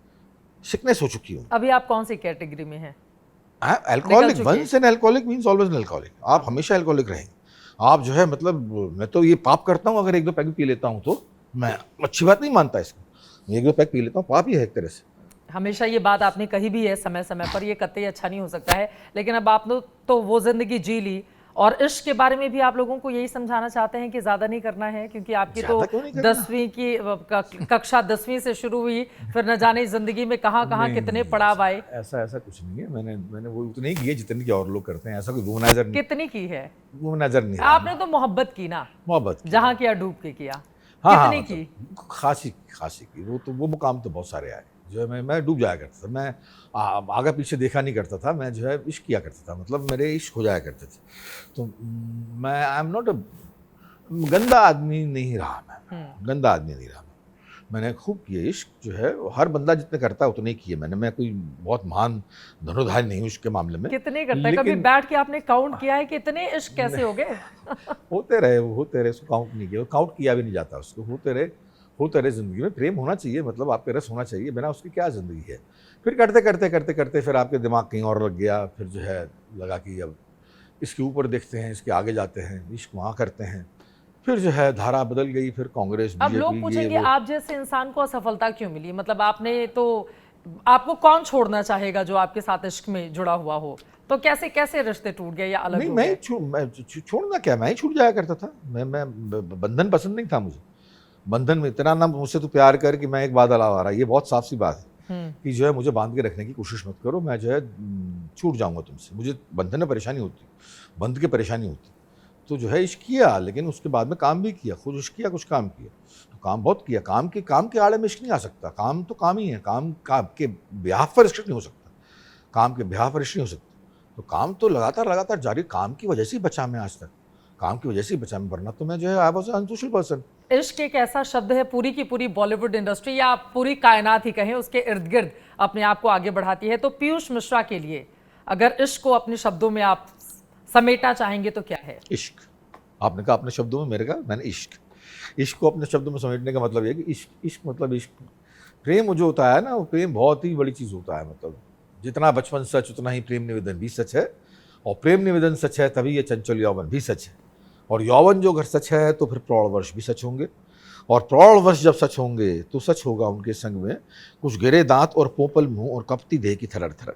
सिकनेस हो चुकी हूँ। अभी आप कौन सी कैटेगरी में हैं? Alcoholic, once an alcoholic means always an alcoholic. आप हमेशा अल्कोहलिक रहेंगे। आप जो है मतलब, मैं तो ये पाप करता हूँ अगर 1-2 पैक पी लेता हूँ, तो मैं अच्छी बात नहीं मानता इसको। 1-2 पैक पी लेता हूँ, पाप ही है एक तरह से। हमेशा ये बात आपने कही भी है समय समय पर, ये कतई अच्छा नहीं हो सकता है, लेकिन अब आपने तो वो जिंदगी जी ली। और इश्क के बारे में भी आप लोगों को यही समझाना चाहते हैं कि ज्यादा नहीं करना है, क्योंकि आपकी तो 10वीं की कक्षा 10वीं से शुरू हुई, फिर न जाने जिंदगी में कहाँ कितने पड़ाव आए। ऐसा कुछ नहीं है। मैंने वो उतनी की है जितनी की और लोग करते हैं। ऐसा कोई वुमनाइजर नहीं। कितनी की है? वुमनाइजर नहीं। आपने तो मोहब्बत की ना, मोहब्बत जहाँ किया डूब के किया। हाँ, कितनी की? खासी की। वो मुकाम तो बहुत सारे आए जो है मैं डूब जाया करता था। मैं आगे पीछे देखा नहीं करता था। मैं जो है इश्क किया करता था, मतलब मेरे इश्क हो जाया करते थे। तो मैं आई एम नॉट अ गंदा आदमी नहीं रहा। मैं गंदा आदमी नहीं रहा। मैंने खूब किए। इश्क जो है हर बंदा जितने करता है उतने किए मैंने। मैं कोई बहुत महान धनुर्धारी नहीं हूँ इश्क के मामले में। कितने करते हैं? कभी बैठ के आपने काउंट किया है कि इतने इश्क कैसे हो गए? होते रहे, वो होते रहे, उसको काउंट नहीं किया, काउंट किया भी नहीं जाता उसको। होते रहे ज़िंदगी में। प्रेम होना चाहिए, मतलब आपके रस होना चाहिए, बिना उसकी क्या ज़िंदगी है। फिर करते फिर आपके दिमाग कहीं और लग गया। फिर जो है लगा कि अब इसके ऊपर देखते हैं, इसके आगे जाते हैं, इश्क वहाँ करते हैं। फिर जो है धारा बदल गई, फिर कांग्रेस, अब लोग बीजेपी, ये पूछेंगे वो। आप जैसे इंसान को असफलता क्यों मिली? मतलब आपने तो, आपको कौन छोड़ना चाहेगा जो आपके साथ इश्क में जुड़ा हुआ हो? तो कैसे कैसे रिश्ते टूट गए या अलग नहीं, हो मैं गए? छोड़ना क्या, मैं ही छूट जाया करता था। बंधन पसंद नहीं था मुझे। बंधन में इतना ना मुझसे तो प्यार कर कि मैं एक बादल आ रहा, ये बहुत साफ सी बात है कि जो है मुझे बांध के रखने की कोशिश मत करो। मैं जो है छूट जाऊंगा तुमसे। मुझे बंधन में परेशानी होती, बंध के परेशानी होती। तो जो है इश्क किया, लेकिन उसके बाद में काम भी किया, खुद इश्क किया, कुछ काम किया। तो काम बहुत किया। काम के आड़े में इश्क नहीं आ सकता। काम तो काम ही है। काम के ब्याह पर इश्क नहीं हो सकता। काम के ब्याह पर इश्क नहीं हो सकता। तो काम तो लगातार जारी, काम की वजह से ही बचा मैं आज तक। काम की वजह से ही बचा मैं, वरना तो मैं जो है आई वाज अनसोशल पर्सन। इश्क एक ऐसा शब्द है, पूरी की पूरी बॉलीवुड इंडस्ट्री या पूरी कायनात ही कहें उसके इर्द गिर्द अपने आप को आगे बढ़ाती है। तो पीयूष मिश्रा के लिए अगर इश्क को अपने शब्दों में आप समेटना चाहेंगे तो क्या है? इश्क। आपने कहा अपने शब्दों में, मेरे कहा मैंने इश्क। इश्क को अपने शब्दों में समेटने का मतलब ये है कि इश्क मतलब इश्क। प्रेम जो होता है ना, वो प्रेम बहुत ही बड़ी चीज़ होता है। मतलब जितना बचपन सच, उतना ही प्रेम निवेदन भी सच है। और प्रेम निवेदन सच है तभी ये चंचल यौवन भी सच है। और यौवन जो अगर सच है तो फिर प्रौढ़ वर्ष भी सच होंगे। और प्रौढ़ वर्ष जब सच होंगे तो सच होगा उनके संग में कुछ गिरे दांत और पोपल मुंह और कपती देह की थरर थरर।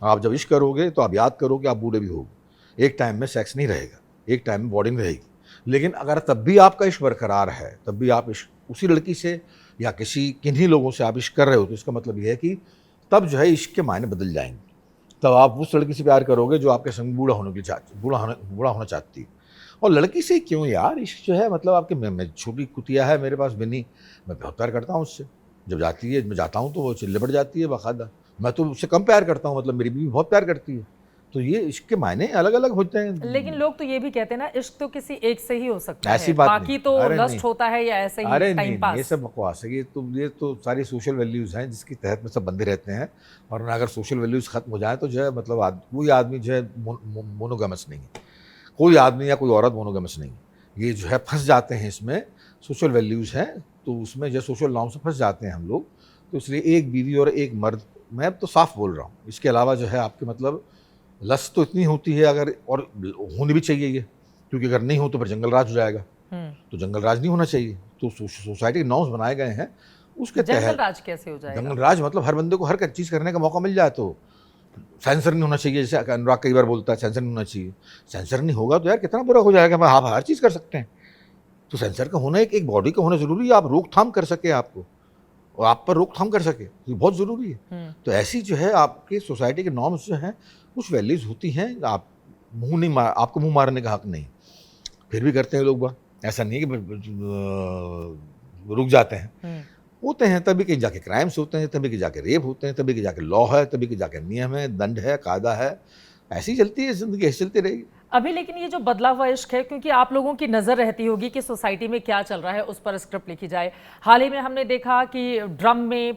आप जब इश्क करोगे तो आप याद करोगे आप बूढ़े भी होगे। एक टाइम में सेक्स नहीं रहेगा, एक टाइम में बॉडी नहीं रहेगी। लेकिन अगर तब भी आपका इश्क बरकरार है, तब भी आप इश्क उसी लड़की से या किन्हीं लोगों से आप इश्क कर रहे हो, तो इसका मतलब यह है कि तब जो है इश्क के मायने बदल जाएंगे। तब आप उस लड़की से प्यार करोगे जो आपके संग बूढ़ा होना चाहती है। और लड़की से क्यों यार, इश्क जो है मतलब आपके, मैं छोटी कुतिया है मेरे पास बिन्नी, मैं बहुत प्यार करता हूँ उससे। जब जाती है, मैं जाता हूँ तो वो चिल्ले बढ़ जाती है बाकायदा। मैं तो उससे कम प्यार करता हूँ, मतलब मेरी बीवी बहुत प्यार करती है। तो ये इश्क के मायने अलग अलग होते हैं। लेकिन लोग तो ये भी कहते हैं ना, इश्क तो किसी एक से ही हो सकता ऐसी है, बात बाकी नहीं। तो अरे लस्ट नहीं। होता है या ऐसे ही अरे टाइम नहीं, पास। ये सब बकवास है। ये तो सारी सोशल वैल्यूज़ हैं जिसके तहत में सब बंधे रहते हैं। और अगर सोशल वैल्यूज़ खत्म हो जाए तो जो है मतलब कोई आदमी जो है मोनोगमस नहीं है। कोई आदमी या कोई औरत मोनोगमस नहीं है। ये जो है फंस जाते हैं इसमें। सोशल वैल्यूज़ हैं तो उसमें जो सोशल नॉर्म से फंस जाते हैं हम लोग। तो इसलिए एक बीवी और एक मर्द, मैं तो साफ बोल रहा हूँ। इसके अलावा जो है आपके मतलब लस्ट तो इतनी होती है, अगर और होनी भी चाहिए ये, क्योंकि अगर नहीं हो तो फिर जंगल राज हो जाएगा। तो जंगल राज नहीं होना चाहिए। तो सोसाइटी के नॉर्म्स बनाए गए हैं उसके जंगल तहत। राज कैसे हो जाएगा? जंगल राज मतलब हर बंदे को हर चीज़ करने का मौका मिल जाए। तो सेंसर नहीं होना चाहिए, जैसे अनुराग कई बार बोलता है सेंसर नहीं होना चाहिए। सेंसर नहीं होगा तो यार कितना बुरा हो जाएगा। आप हर चीज़ कर सकते हैं। तो सेंसर का होना, एक बॉडी का होना जरूरी है। आप रोकथाम कर सके, आपको और आप पर रोकथाम कर सके, ये बहुत ज़रूरी है। तो ऐसी जो है आपकी सोसाइटी के नॉर्म्स जो हैं, कुछ वैल्यूज़ होती हैं। आप आपको मुंह मारने का हक नहीं, फिर भी करते हैं लोग बात। ऐसा नहीं है कि रुक जाते हैं। होते हैं, तभी के जाके क्राइम्स होते हैं, तभी के जाके रेप होते हैं, तभी के जाके लॉ है, तभी के जाके नियम है, दंड है, कायदा है। ऐसी चलती है ज़िंदगी, ऐसी चलती रहेगी। अभी लेकिन ये जो बदला हुआ इश्क है, क्योंकि आप लोगों की नज़र रहती होगी कि सोसाइटी में क्या चल रहा है, उस पर स्क्रिप्ट लिखी जाए। हाल ही में हमने देखा कि ड्रम में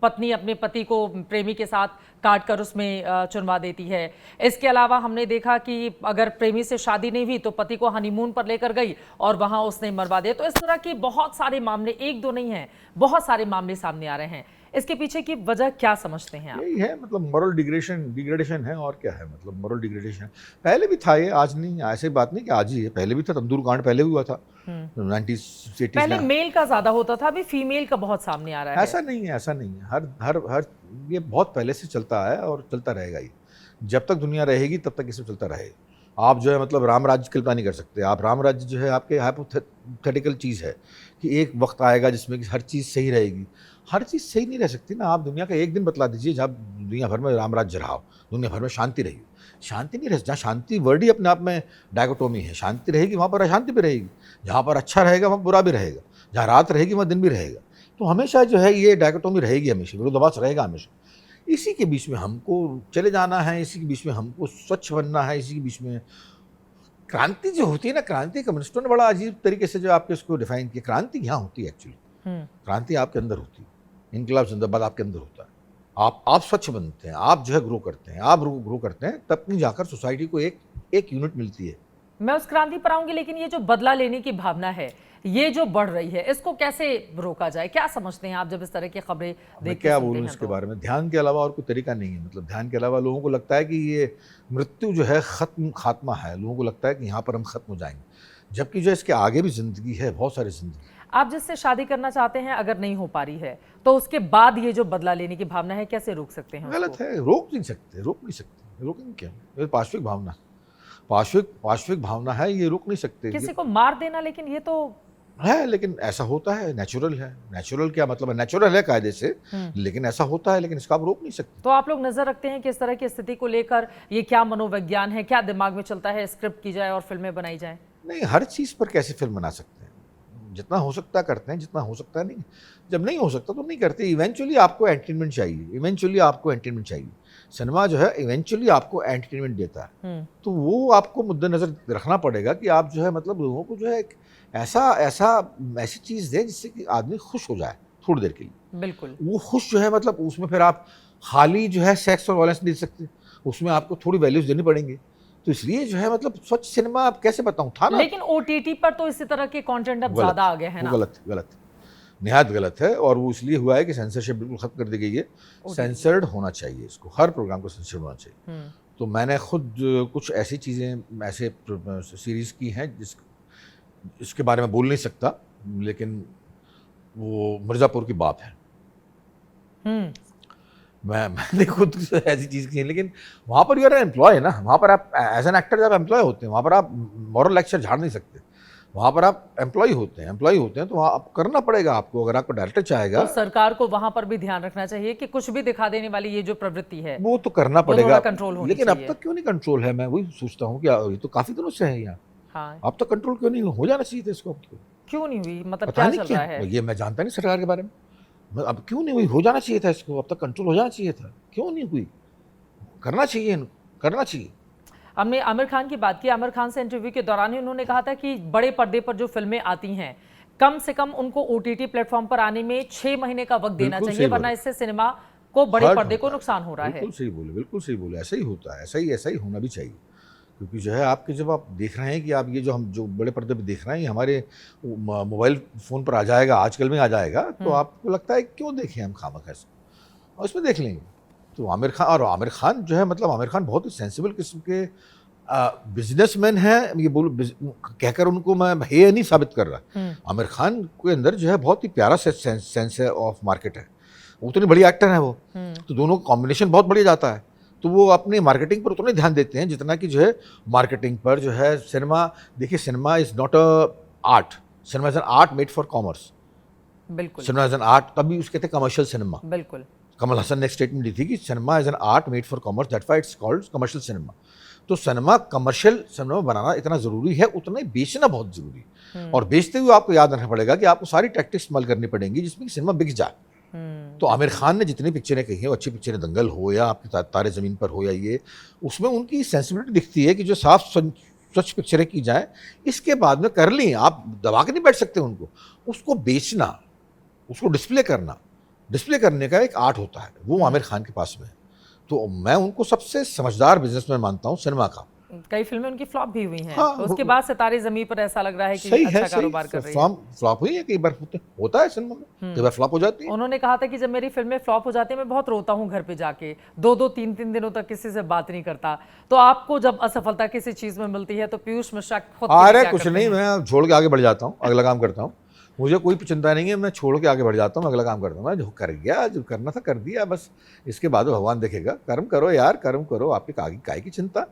पत्नी अपने पति को प्रेमी के साथ काट कर उसमें चुनवा देती है। इसके अलावा हमने देखा कि अगर प्रेमी से शादी नहीं हुई तो पति को हनीमून पर लेकर गई और वहां उसने मरवा दिया। तो इस तरह की बहुत सारे मामले, एक दो नहीं हैं, बहुत सारे मामले सामने आ रहे हैं। इसके पीछे की वजह क्या समझते हैं आप? यही है, मतलब मॉरल डिग्रेडेशन है। और क्या है, मतलब मॉरल डिग्रेडेशन पहले भी था ये, आज नहीं। ऐसी बात नहीं कि आज ही है, पहले भी था। तंदूर कांड पहले हुआ था 90s 80s पहले में। मेल का ज्यादा होता था, अभी फीमेल का बहुत सामने आ रहा है। ऐसा नहीं है, ऐसा नहीं है। हर ये बहुत पहले से चलता है और चलता रहेगा ही। जब तक दुनिया रहेगी तब तक ये चलता रहेगा। आप जो है मतलब राम राज्य की कल्पना नहीं कर सकते। आप राम राज्य जो है आपके हाइपोथेटिकल चीज़ है कि एक वक्त आएगा जिसमें कि हर चीज़ सही रहेगी। हर चीज़ सही नहीं रह सकती ना। आप दुनिया का एक दिन बतला दीजिए जब दुनिया भर में राम राज्य रहा हो, दुनिया भर में शांति रही। शांति नहीं रह, जहाँ शांति वर्ड ही अपने आप में डायकोटोमी है। शांति रहेगी वहाँ पर अशांति भी रहेगी। जहाँ पर अच्छा रहेगा वहाँ बुरा भी रहेगा। जहाँ रात रहेगी वहाँ दिन भी रहेगा। तो हमेशा जो है ये डायकोटोमी रहेगी, हमेशा विरोधाभास रहेगा हमेशा। इसी के बीच में हमको चले जाना है, इसी के बीच में हमको स्वच्छ बनना है। इसी के बीच में क्रांति जो होती है ना, क्रांति कम्युनिस्टों ने बड़ा अजीब तरीके से जो आपके उसको डिफाइन किया। क्रांति यहाँ होती है एक्चुअली, क्रांति आपके अंदर होती है, इनकलाब जिंदाबाद आपके अंदर होता है। आप स्वच्छ बनते हैं, आप जो है ग्रो करते हैं, आप ग्रो करते हैं, तब नहीं जाकर सोसाइटी को एक यूनिट मिलती है। मैं उस क्रांति पर आऊंगी, लेकिन ये जो बदला लेने की भावना है, ये जो बढ़ रही है, इसको कैसे रोका जाए? क्या समझते हैं आप जब इस तरह की खबरें देखते क्या बोलूं इसके बारे में? ध्यान के अलावा और कोई तरीका नहीं है। मतलब ध्यान के अलावा लोगों को लगता है कि ये मृत्यु जो है खात्मा है, लोगों को लगता है कि यहाँ पर हम खत्म हो जाएंगे, जबकि जो इसके आगे भी जिंदगी है, बहुत सारी जिंदगी। आप जिससे शादी करना चाहते हैं, अगर नहीं हो पा रही है, तो उसके बाद ये जो बदला लेने की भावना है, कैसे रोक सकते हैं? गलत है, रोक नहीं सकते। रोकेंगे क्या? ये पाश्विक भावना, पाश्विक भावना है, ये रोक नहीं सकते। किसी को मार देना, लेकिन ये तो है, लेकिन ऐसा होता है, नेचुरल है। नेचुरल क्या मतलब है? नेचुरल है कायदे से, लेकिन ऐसा होता है, लेकिन इसका आप रोक नहीं सकते। तो आप लोग नजर रखते हैं कि इस तरह की स्थिति को लेकर ये क्या मनोविज्ञान है, क्या दिमाग में चलता है, स्क्रिप्ट की जाए और फिल्में बनाई जाए? नहीं, हर चीज़ पर कैसे फिल्म बना सकते हैं? जितना हो सकता है करते हैं, जितना हो सकता है नहीं। जब नहीं हो सकता तो नहीं करते। इवेंचुअली आपको एंटरटेनमेंट चाहिए, सिनेमा जो है इवेंचुअली आपको एंटरटेनमेंट देता है। तो वो आपको मुद्देनजर रखना पड़ेगा कि आप जो है मतलब लोगों को जो है एक ऐसी चीज़ दें जिससे कि आदमी खुश हो जाए थोड़ी देर के लिए। बिल्कुल। वो खुश जो है मतलब उसमें फिर आप खाली जो है सेक्स और वायलेंस नहीं दे सकते, उसमें आपको थोड़ी वैल्यूज देनी पड़ेंगी। तो इसलिए जो है मतलब स्वच्छ सिनेमा आप कैसे बताऊं था ना। लेकिन ओटीटी पर तो इसी तरह के कंटेंट अब ज्यादा आ गए हैं ना। गलत निहायत गलत है। और वो इसलिए हुआ है कि सेंसरशिप बिल्कुल खत्म कर दी गई है। सेंसर्ड होना चाहिए, इसको हर प्रोग्राम को सेंसर्ड होना चाहिए। तो मैंने खुद कुछ ऐसी चीज़ें, ऐसे सीरीज़ की हैं इसके बारे में बोल नहीं सकता, लेकिन वो मिर्ज़ापुर की बाप है। मैंने खुद ऐसी चीज़ की है, लेकिन वहाँ पर यू आर एम्प्लॉय है ना। वहाँ पर आप एज एन एक्टर जब एम्प्लॉय होते हैं, वहाँ पर आप मॉरल लेक्चर झाड़ नहीं सकते। वहाँ पर आप एम्प्लॉय होते हैं तो वहाँ आप करना पड़ेगा आपको। अगर आपको डायरेक्टर चाहेगा तो सरकार को वहाँ पर भी ध्यान रखना चाहिए कि कुछ भी दिखा देने वाली ये जो प्रवृत्ति है वो तो करना पड़ेगा, कंट्रोल होनी लेकिन अब तक क्यों नहीं कंट्रोल है? मैं वही सोचता हूँ कि ये तो काफ़ी दिनों से है यहाँ। हाँ। अब तक कंट्रोल क्यों नहीं हो जाना चाहिए था इसको? क्यों नहीं हुई? मतलब क्या चल रहा है? ये मैं जानता नहीं सरकार के बारे में। अब क्यों नहीं हुई? हो जाना चाहिए था इसको, अब तक कंट्रोल हो जाना चाहिए था। क्यों नहीं हुई? करना चाहिए। हमने आमिर खान की बात की। आमिर खान से इंटरव्यू के दौरान ही उन्होंने कहा था कि बड़े पर्दे पर जो फिल्में आती हैं, कम से कम उनको ओटीटी प्लेटफॉर्म पर आने में 6 महीने का वक्त देना चाहिए, वरना इससे सिनेमा को, बड़े पर्दे को नुकसान हो रहा है। बिल्कुल सही बोले। ऐसा ही होता है, ऐसा ही होना भी चाहिए। क्योंकि जो है आपके, जब आप देख रहे हैं कि आप ये हम जो बड़े पर्दे पे देख रहे हैं, हमारे मोबाइल फ़ोन पर आ जाएगा, आजकल में आ जाएगा, तो आपको लगता है क्यों देखें हम खामखा इसको, और इसमें देख लेंगे। तो आमिर खान जो है मतलब आमिर खान बहुत ही सेंसिबल किस्म के बिजनेसमैन है। ये कहकर उनको मैं हे नहीं साबित कर रहा। आमिर खान के अंदर जो है बहुत ही प्यारा सेंस है ऑफ मार्केट है। उतनी बड़ी एक्टर है वो, तो दोनों का कॉम्बिनेशन बहुत बढ़िया जाता है। तो वो अपने मार्केटिंग पर उतना ध्यान देते हैं जितना कि जो है मार्केटिंग पर जो है सिनेमा। देखिए, cinema is not a art, cinema is an art made for commerce. बिल्कुल, सिनेमा इज एन आर्ट, तभी उसके कहते हैं कमर्शियल सिनेमा। बिल्कुल। कमल हसन ने एक स्टेटमेंट दी थी कि cinema is an art made for commerce, that's why it's called commercial cinema. तो सिनेमा, कमर्शियल सिनेमा बनाना इतना ज़रूरी है, उतना ही बेचना बहुत ज़रूरी है। और बेचते हुए आपको याद रखना पड़ेगा कि आपको सारी टैक्टिक्स इस्तेमाल करनी पड़ेंगी जिसमें कि सिनेमा बिक जाए। तो आमिर खान ने जितनी पिक्चरें कही हैं, वो अच्छी पिक्चरें, दंगल हो या आपके तारे ज़मीन पर हो या ये, उसमें उनकी सेंसिबिलिटी दिखती है कि जो साफ स्वच्छ पिक्चरें की जाएँ, इसके बाद में कर ली, आप दबा के नहीं बैठ सकते उनको। उसको बेचना, उसको डिस्प्ले करने का एक आर्ट होता है, वो आमिर खान के पास में है। तो मैं उनको सबसे समझदार बिजनेसमैन मानता हूँ सिनेमा का। कई फिल्में उनकी फ्लॉप भी हुई हैं। हाँ, तो उसके बाद सितारे ज़मीं पर ऐसा लग रहा है कि अच्छा कारोबार कर रही है। फ्लॉप हुई है, कई बार होता है सिनेमा में, कई बार फ्लॉप हो जाती है। उन्होंने कहा था कि जब मेरी फिल्में फ्लॉप हो जाती है, मैं बहुत रोता हूँ घर पे जाके, 2-2, 3-3 दिनों तक किसी से बात नहीं करता। तो आपको जब असफलता किसी चीज में मिलती है तो पीयूष मिश्रा खुद अरे कुछ नहीं, मैं छोड़ के आगे बढ़ जाता हूँ, अगला काम करता हूँ। मुझे कोई चिंता नहीं है, मैं छोड़ के आगे बढ़ जाता हूँ, अगला काम करता हूँ। मैं जो कर गया, जो करना था कर दिया, बस इसके बाद भगवान देखेगा। कर्म करो यार, कर्म करो, आपकी काय की चिंता।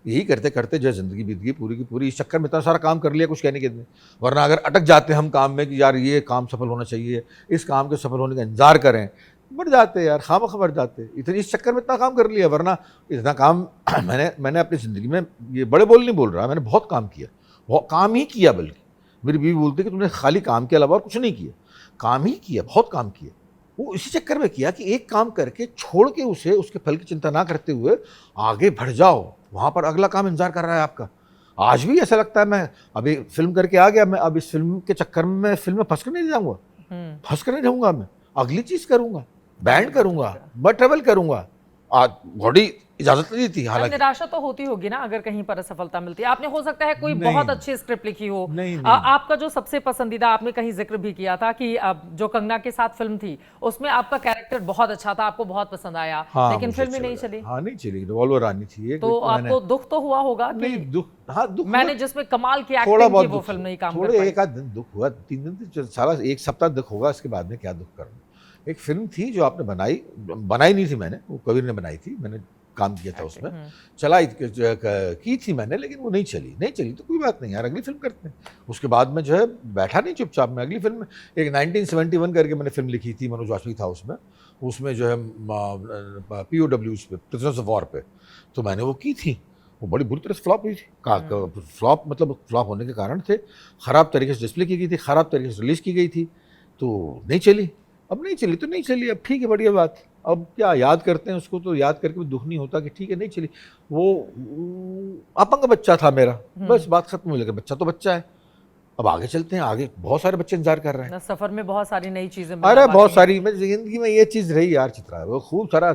यही करते करते जो जिंदगी बीत गई पूरी की पूरी। इस चक्कर में इतना सारा काम कर लिया, कुछ कहने के लिए। वरना अगर अटक जाते हम काम में कि यार ये काम सफल होना चाहिए, इस काम के सफल होने का इंतजार करें, बढ़ जाते यार, खामखा बढ़ जाते। इतनी इस चक्कर में इतना काम कर लिया, वरना इतना काम मैंने अपनी ज़िंदगी में, ये बड़े बोल नहीं बोल रहा, मैंने बहुत काम किया, बहुत काम ही किया। बल्कि मेरी बीवी बोलती कि तुमने खाली काम के अलावा और कुछ नहीं किया, काम ही किया, बहुत काम किया। वो इसी चक्कर में किया कि एक काम करके छोड़ के उसे, उसके फल की चिंता ना करते हुए आगे बढ़ जाओ, वहाँ पर अगला काम इंतजार कर रहा है आपका। आज भी ऐसा लगता है, मैं अभी फिल्म करके आ गया, मैं अब इस फिल्म के चक्कर में मैं फिल्म में फंस कर नहीं जाऊँगा। फंस कर नहीं रहूंगा, मैं अगली चीज करूंगा, बैंड करूंगा, मैं ट्रेवल करूंगा। बॉडी इजाजत नहीं देती। हालांकि निराशा तो होती होगी ना अगर कहीं पर असफलता मिलती है। आपने हो सकता है कोई नहीं, बहुत अच्छी स्क्रिप्ट लिखी हो, नहीं, आपका जो सबसे पसंदीदा, आपने कहीं जिक्र भी किया था कि जो कंगना के साथ फिल्म थी उसमें आपका कैरेक्टर बहुत अच्छा था, आपको बहुत पसंद आया, हाँ, लेकिन फिल्म ही अच्छा नहीं लगा। चली। हाँ, नहीं चली, रिवॉल्वर रानी थी एक, तो आपको दुख तो हुआ होगा कि नहीं दुख, हाँ दुख मैंने हुआ, जिसमें कमाल की थोड़ा एक्टिंग बहुत की वो दुख फिल्म नहीं काम कर थोड़े पाई। एक आध दिन दुख हुआ, 3 दिन तो सारा एक सप्ताह दुख होगा, इसके बाद में क्या दुख करना। एक फिल्म थी जो आपने बनाई नहीं थी मैंने, वो कबीर ने बनाई थी, मैंने काम किया था उसमें, चलाई की थी मैंने, लेकिन वो नहीं चली तो कोई बात नहीं यार, अगली फिल्म करते हैं। उसके बाद में जो है बैठा नहीं चुपचाप, मैं अगली फिल्म, एक 1971 करके मैंने फिल्म लिखी थी, मनोज वाजपेयी था उसमें जो है POWs पे, प्रिजनर्स ऑफ वॉर पे, तो मैंने वो की थी, वो बड़ी बुरी तरह से फ्लॉप हुई थी। फ्लॉप मतलब फ्लॉप होने के कारण थे, ख़राब तरीके से डिस्प्ले की गई थी, ख़राब तरीके से रिलीज़ की गई थी, तो नहीं चली। अब नहीं चली तो नहीं चली, अब ठीक है, बढ़िया बात। अब क्या याद करते हैं उसको, तो याद करके भी दुख नहीं होता कि ठीक है नहीं चली। वो अपंग बच्चा था मेरा, बस बात खत्म हो गई, बच्चा तो बच्चा है। अब आगे चलते हैं, आगे बहुत सारे बच्चे इंतजार कर रहे हैं। सफर में बहुत सारी नई चीजें, अरे बहुत सारी, मेरी जिंदगी में ये चीज़ रही यार चित्रा, वो खूब सारा,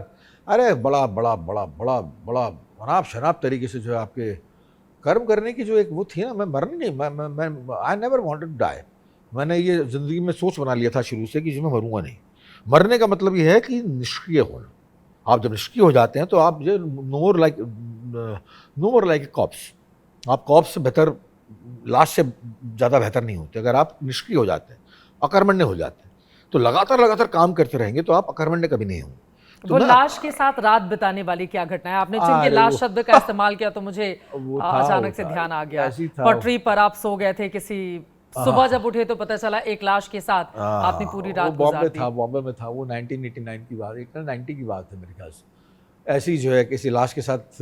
अरे बड़ा बड़ा बड़ा बड़ा बड़ा अनाप शनाप तरीके से जो है आपके कर्म करने की जो एक वो थी ना, मैं मरना नहीं, मैं I never wanted to die. मैंने ये ज़िंदगी में सोच बना लिया था शुरू से कि मैं मरूंगा नहीं। मरने का मतलब ये है कि निष्क्रिय होना। आप जब निष्क्रिय हो जाते हैं तो आप जो no more like a cops, आप कॉप्स से बेहतर, लाश से ज़्यादा बेहतर नहीं होते। अगर आप निष्क्रिय हो जाते हैं, अकर्मण्य हो जाते हैं, तो लगातार काम करते रहेंगे तो आप अकर्मण्य कभी नहीं होंगे। वो लाश के साथ रात बिताने वाली क्या घटना है? आपने चूंकि लाश शब्द का इस्तेमाल किया तो मुझे अचानक से ध्यान आ गया। पटरी पर आप सो गए थे किसी, सुबह जब उठे तो पता चला एक लाश के साथ आपने पूरी रात गुजार दी। बॉम्बे में था वो, 1989 की बात, 90 की बात है मेरे ख्याल से। ऐसी जो है किसी लाश के साथ,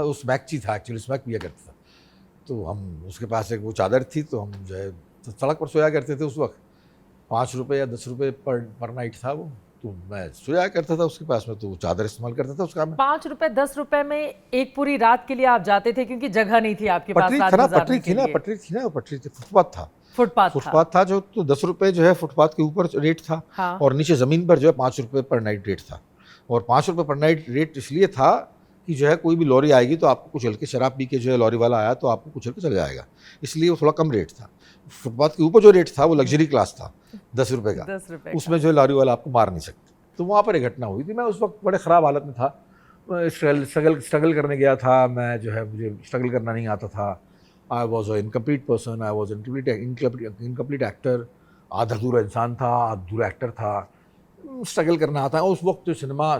उस मैकची था एक्चुअली, स्मैक पिया करता था, तो हम उसके पास एक वो चादर थी, तो हम जो है सड़क पर सोया करते थे उस वक्त। 5 रुपये या 10 रुपये पर नाइट था वो, तो मैं सोया करता था उसके पास में, तो चादर इस्तेमाल करता था उसका। 5 रुपए 10 रुपए में एक पूरी रात के लिए आप जाते थे, क्योंकि जगह नहीं थी आपके पास पटरी थी ना, फुटपाथ था जो, तो 10 रुपए जो है फुटपाथ के ऊपर रेट था। हाँ। और नीचे जमीन पर जो है 5 रुपए पर नाइट रेट था। और 5 रुपए पर नाइट रेट इसलिए था कि जो है कोई भी लॉरी आएगी तो आपको कुचल के, शराब पी के जो है लॉरी वाला आया तो आपको कुचल के चला जाएगा, इसलिए वो थोड़ा कम रेट था। फुटपाथ के ऊपर जो रेट था वो लग्जरी क्लास था, 10 रुपए का, 10 रुपए उसमें जो है लॉरी वाला आपको मार नहीं सकते। तो वहाँ पर एक घटना हुई थी। मैं उस वक्त बड़े ख़राब हालत में था, स्ट्रगल करने गया था मैं, जो है मुझे स्ट्रगल करना नहीं आता था। I was a incomplete person, I was incomplete actor, आधा अधूरा इंसान था, आधा अधूरा एक्टर था। स्ट्रगल करना आता है। उस वक्त जो सिनेमा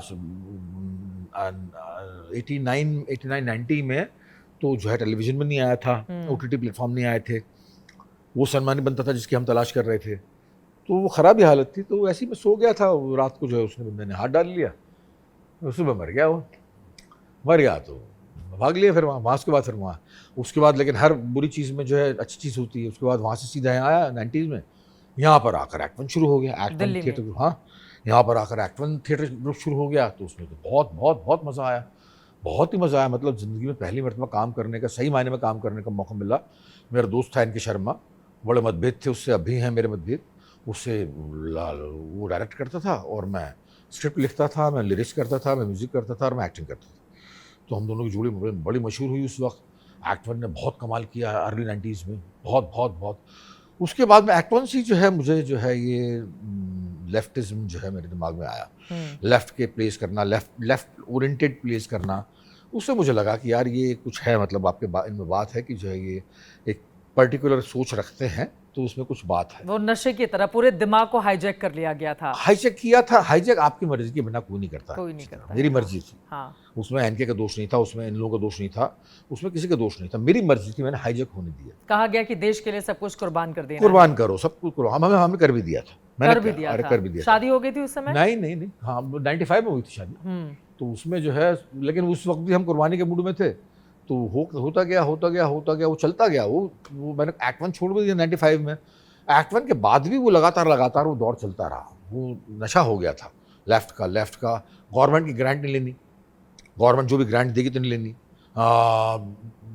89-90 में तो जो है टेलीविज़न में नहीं आया था, OTT प्लेटफॉर्म नहीं आए थे, वो सिनेमा नहीं बनता था जिसकी हम तलाश कर रहे थे, तो वो ख़राब ही हालत थी। तो ऐसे ही मैं सो गया था, रात को जो है उसने बंदे ने हाथ डाल लिया, सुबह मर गया। वो मर गया तो भाग लिया फिर वहाँ उसके बाद लेकिन हर बुरी चीज़ में जो है अच्छी चीज़ होती है। उसके बाद वहाँ से सीधा यहाँ आया 90s में, यहाँ पर आकर एक्ट 1 शुरू हो गया, एक्ट 1 थिएटर। हाँ, यहाँ पर आकर एक्ट 1 थिएटर ग्रुप शुरू हो गया, तो उसमें तो बहुत मज़ा आया, बहुत ही मज़ा आया। मतलब ज़िंदगी में पहली मरतबा काम करने का, सही मायने में काम करने का मौका मिला। मेरा दोस्त था इनके शर्मा, बड़े मतभेद थे उससे, अभी हैं मेरे मतभेद। उससे वो डायरेक्ट करता था और मैं स्क्रिप्ट लिखता था, मैं लिरिक्स करता था, मैं म्यूज़िक करता था और मैं एक्टिंग करता था। तो हम दोनों की जोड़ी बड़ी मशहूर हुई उस वक्त। एक्ट 1 ने बहुत कमाल किया अर्ली 90s में, बहुत। उसके बाद में एक्ट 1 से जो है मुझे जो है ये लेफ्टिज्म जो है मेरे दिमाग में आया, लेफ्ट के प्लेस करना, लेफ्ट ओरिएंटेड प्लेस करना। उससे मुझे लगा कि यार ये कुछ है, मतलब आपके इनमें बात है कि जो है ये एक पर्टिकुलर सोच रखते हैं, तो उसमें कुछ बात है। वो नशे की तरह पूरे दिमाग को हाईजैक कर लिया गया था। हाईजैक आपकी मर्जी के बिना कोई नहीं करता। मेरी मर्जी थी। हाँ। उसमें एनके का दोष नहीं था, उसमें इन लोगों का दोष नहीं था, उसमें किसी का दोष नहीं था, मेरी मर्जी थी, मैंने हाईजैक होने दिया। कहा गया कि देश के लिए सब कुछ कुर्बान कर देना, कुर्बान करो, सब कुछ करो। हमने कर भी दिया था, कर भी दिया। शादी हो गई थी उस समय? नहीं, हाँ 95 में हुई थी शादी। तो उसमें जो है, लेकिन उस वक्त भी हम कुर्बानी के मूड में थे, तो होता गया, वो चलता गया। वो मैंने एक्ट 1 छोड़ भी दिया 95 में। एक्ट 1 के बाद भी वो लगातार वो दौर चलता रहा। वो नशा हो गया था लेफ्ट का। गवर्नमेंट की ग्रांट नहीं लेनी, गवर्नमेंट जो भी ग्रांट देगी तो नहीं लेनी।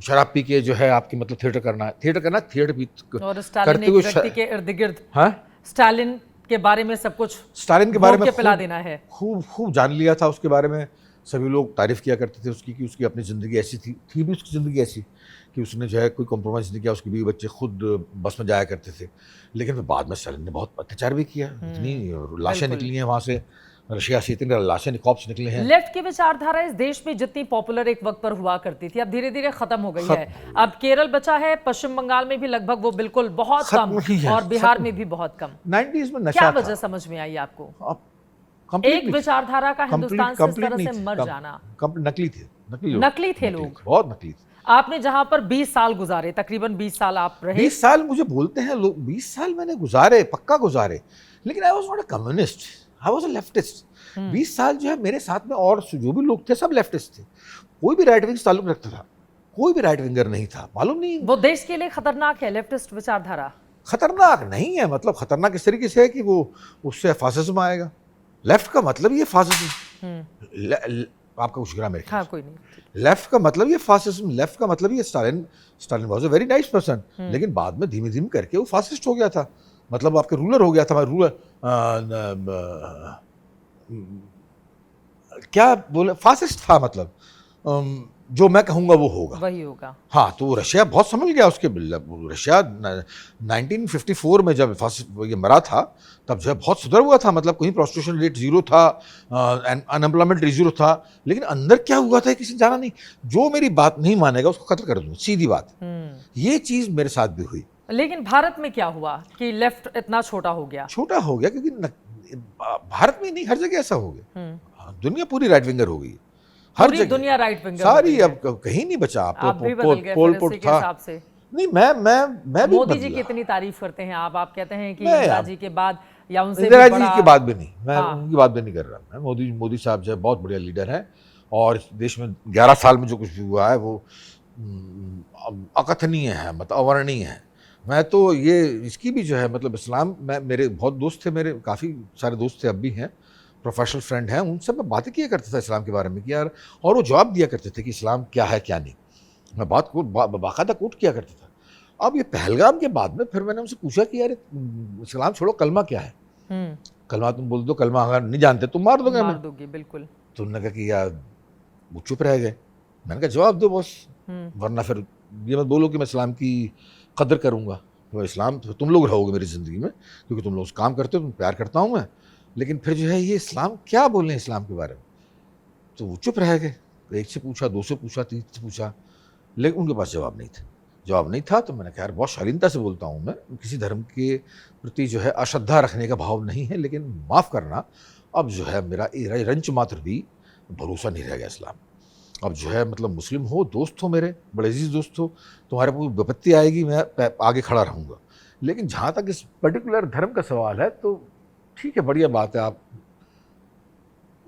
शराब पी के जो है आपकी मतलब थिएटर करना, थिएटर पी करते हुए, के इर्द गिर्द, हाँ, स्टालिन के बारे में सब कुछ स्टालिन के बारे में पिला देना है। खूब जान लिया था उसके बारे में। सभी लोग तारीफ किया करते थे उसकी कि उसकी अपनी ज़िंदगी ऐसी थी भी उसकी ज़िंदगी ऐसी कि उसने जो है कोई कॉम्प्रोमाइज़ नहीं किया। उसके बीवी बच्चे खुद बस में जाया करते थे, लेकिन फिर बाद में स्टालिन ने बहुत अत्याचार भी किया। इतनी लाशें निकली हैं वहाँ से, रशिया से इतनी लाशें कॉप्स निकले हैं। लेफ्ट की विचारधारा इस देश में जितनी पॉपुलर एक वक्त पर हुआ करती थी, अब धीरे धीरे खत्म हो गई है। अब केरल बचा है, पश्चिम बंगाल में भी लगभग वो बिल्कुल बहुत कम, और बिहार में भी बहुत कम। 90s में नशा क्या वजह समझ में आई आपको? एक विचारधारा का हिंदुस्तान से इस तरह से मर जाना। नकली थे लोग, बहुत नकली थे। आपने जहां पर 20 साल गुजारे, तकरीबन 20 साल आप रहे। 20 साल मुझे बोलते हैं लोग, 20 साल मैंने गुजारे, पक्का गुजारे, लेकिन I was not a communist, I was a leftist. 20 साल जो है मेरे साथ में और जो भी लोग थे सब लेफ्टिस्ट थे। कोई भी राइट विंग से ताल्लुक रखता था, कोई भी राइट विंगर नहीं था। मालूम नहीं वो देश के लिए खतरनाक है लेफ्टिस्ट विचारधारा। खतरनाक नहीं है, मतलब खतरनाक इस तरीके से है कि वो उससे फासिज्म आएगा। लेफ्ट का मतलब ये फासिज्म, आपका कुछ गिरा मेरे हाँ, कोई नहीं। लेफ्ट का मतलब ये फासिज्म, लेफ्ट का मतलब ये Stalin was a very nice person, लेकिन बाद में धीमे धीमे करके वो फासिस्ट हो गया था। मतलब आपके रूलर हो गया था। रूलर क्या बोले, फासिस्ट था। मतलब जो मैं कहूँगा वो होगा, वही होगा। हाँ, तो रशिया बहुत संभल गया उसके। रशिया 1954 में जब ये मरा था तब जो है बहुत सुधर हुआ था। मतलब कहीं प्रोस्टिट्यूशन रेट 0 था, अनएम्प्लॉयमेंट रेट 0 था, लेकिन अंदर क्या हुआ था किसी ने जाना नहीं। जो मेरी बात नहीं मानेगा उसको कत्ल कर दूंगा, सीधी बात। ये चीज मेरे साथ भी हुई। लेकिन भारत में क्या हुआ कि लेफ्ट इतना छोटा हो गया? छोटा हो गया क्योंकि भारत में नहीं, हर जगह ऐसा हो गया। दुनिया पूरी राइट विंगर हो गई, हर जगह दुनिया राइट विंगर सारी, अब कहीं नहीं बचा। पोल था नहीं। मैं भी मोदी जी की इतनी तारीफ करते हैं आप कहते हैं कि इंदिरा जी के बाद या उनसे इंदिरा जी के बाद भी नहीं, मैं उनकी बात भी नहीं कर रहा। मैं मोदी साहब जो है बहुत बढ़िया लीडर हैं, और इस देश में 11 साल में जो कुछ भी हुआ है वो अकथनीय है, मतलब अवर्णनीय है। मैं तो ये इसकी भी जो है मतलब इस्लाम, मेरे बहुत दोस्त थे, मेरे काफ़ी सारे दोस्त थे, अब भी हैं, प्रोफेशनल फ्रेंड हैं, उनसे मैं बातें किया करता था इस्लाम के बारे में कि यार, और वो जवाब दिया करते थे कि इस्लाम क्या है क्या नहीं। मैं बात को बाकायदा कोट किया करता था। अब ये पहलगाम के बाद में फिर मैंने उनसे पूछा कि यार इस्लाम छोड़ो, कलमा क्या है? कलमा तुम बोल दो, कलमा अगर नहीं जानते तुम मार दोगे। बिल्कुल। तो उन्होंने कहा कि यार वो चुप रह गए। मैंने कहा जवाब दो बॉस, वरना फिर ये मत बोलो कि मैं इस्लाम की कदर करूँगा। तो इस्लाम तो तुम लोग रहोगे मेरी ज़िंदगी में, क्योंकि तुम लोग काम करते हो, तुम प्यार करता हूँ मैं, लेकिन फिर जो है ये इस्लाम क्या बोलें इस्लाम के बारे में। तो वो चुप रह गए। एक से पूछा, दो से पूछा, तीन से पूछा, लेकिन उनके पास जवाब नहीं था। तो मैंने कहा यार बहुत शालीनता से बोलता हूँ, मैं किसी धर्म के प्रति जो है अश्रद्धा रखने का भाव नहीं है, लेकिन माफ़ करना, अब जो है मेरा रंच मात्र भी भरोसा नहीं रह गया इस्लाम। अब जो है मतलब मुस्लिम हो, दोस्त हो, मेरे बड़े अजीज दोस्त हो, तुम्हारे को विपत्ति आएगी मैं आगे खड़ा रहूँगा, लेकिन जहाँ तक इस पर्टिकुलर धर्म का सवाल है तो ठीक है, बढ़िया बात है, आप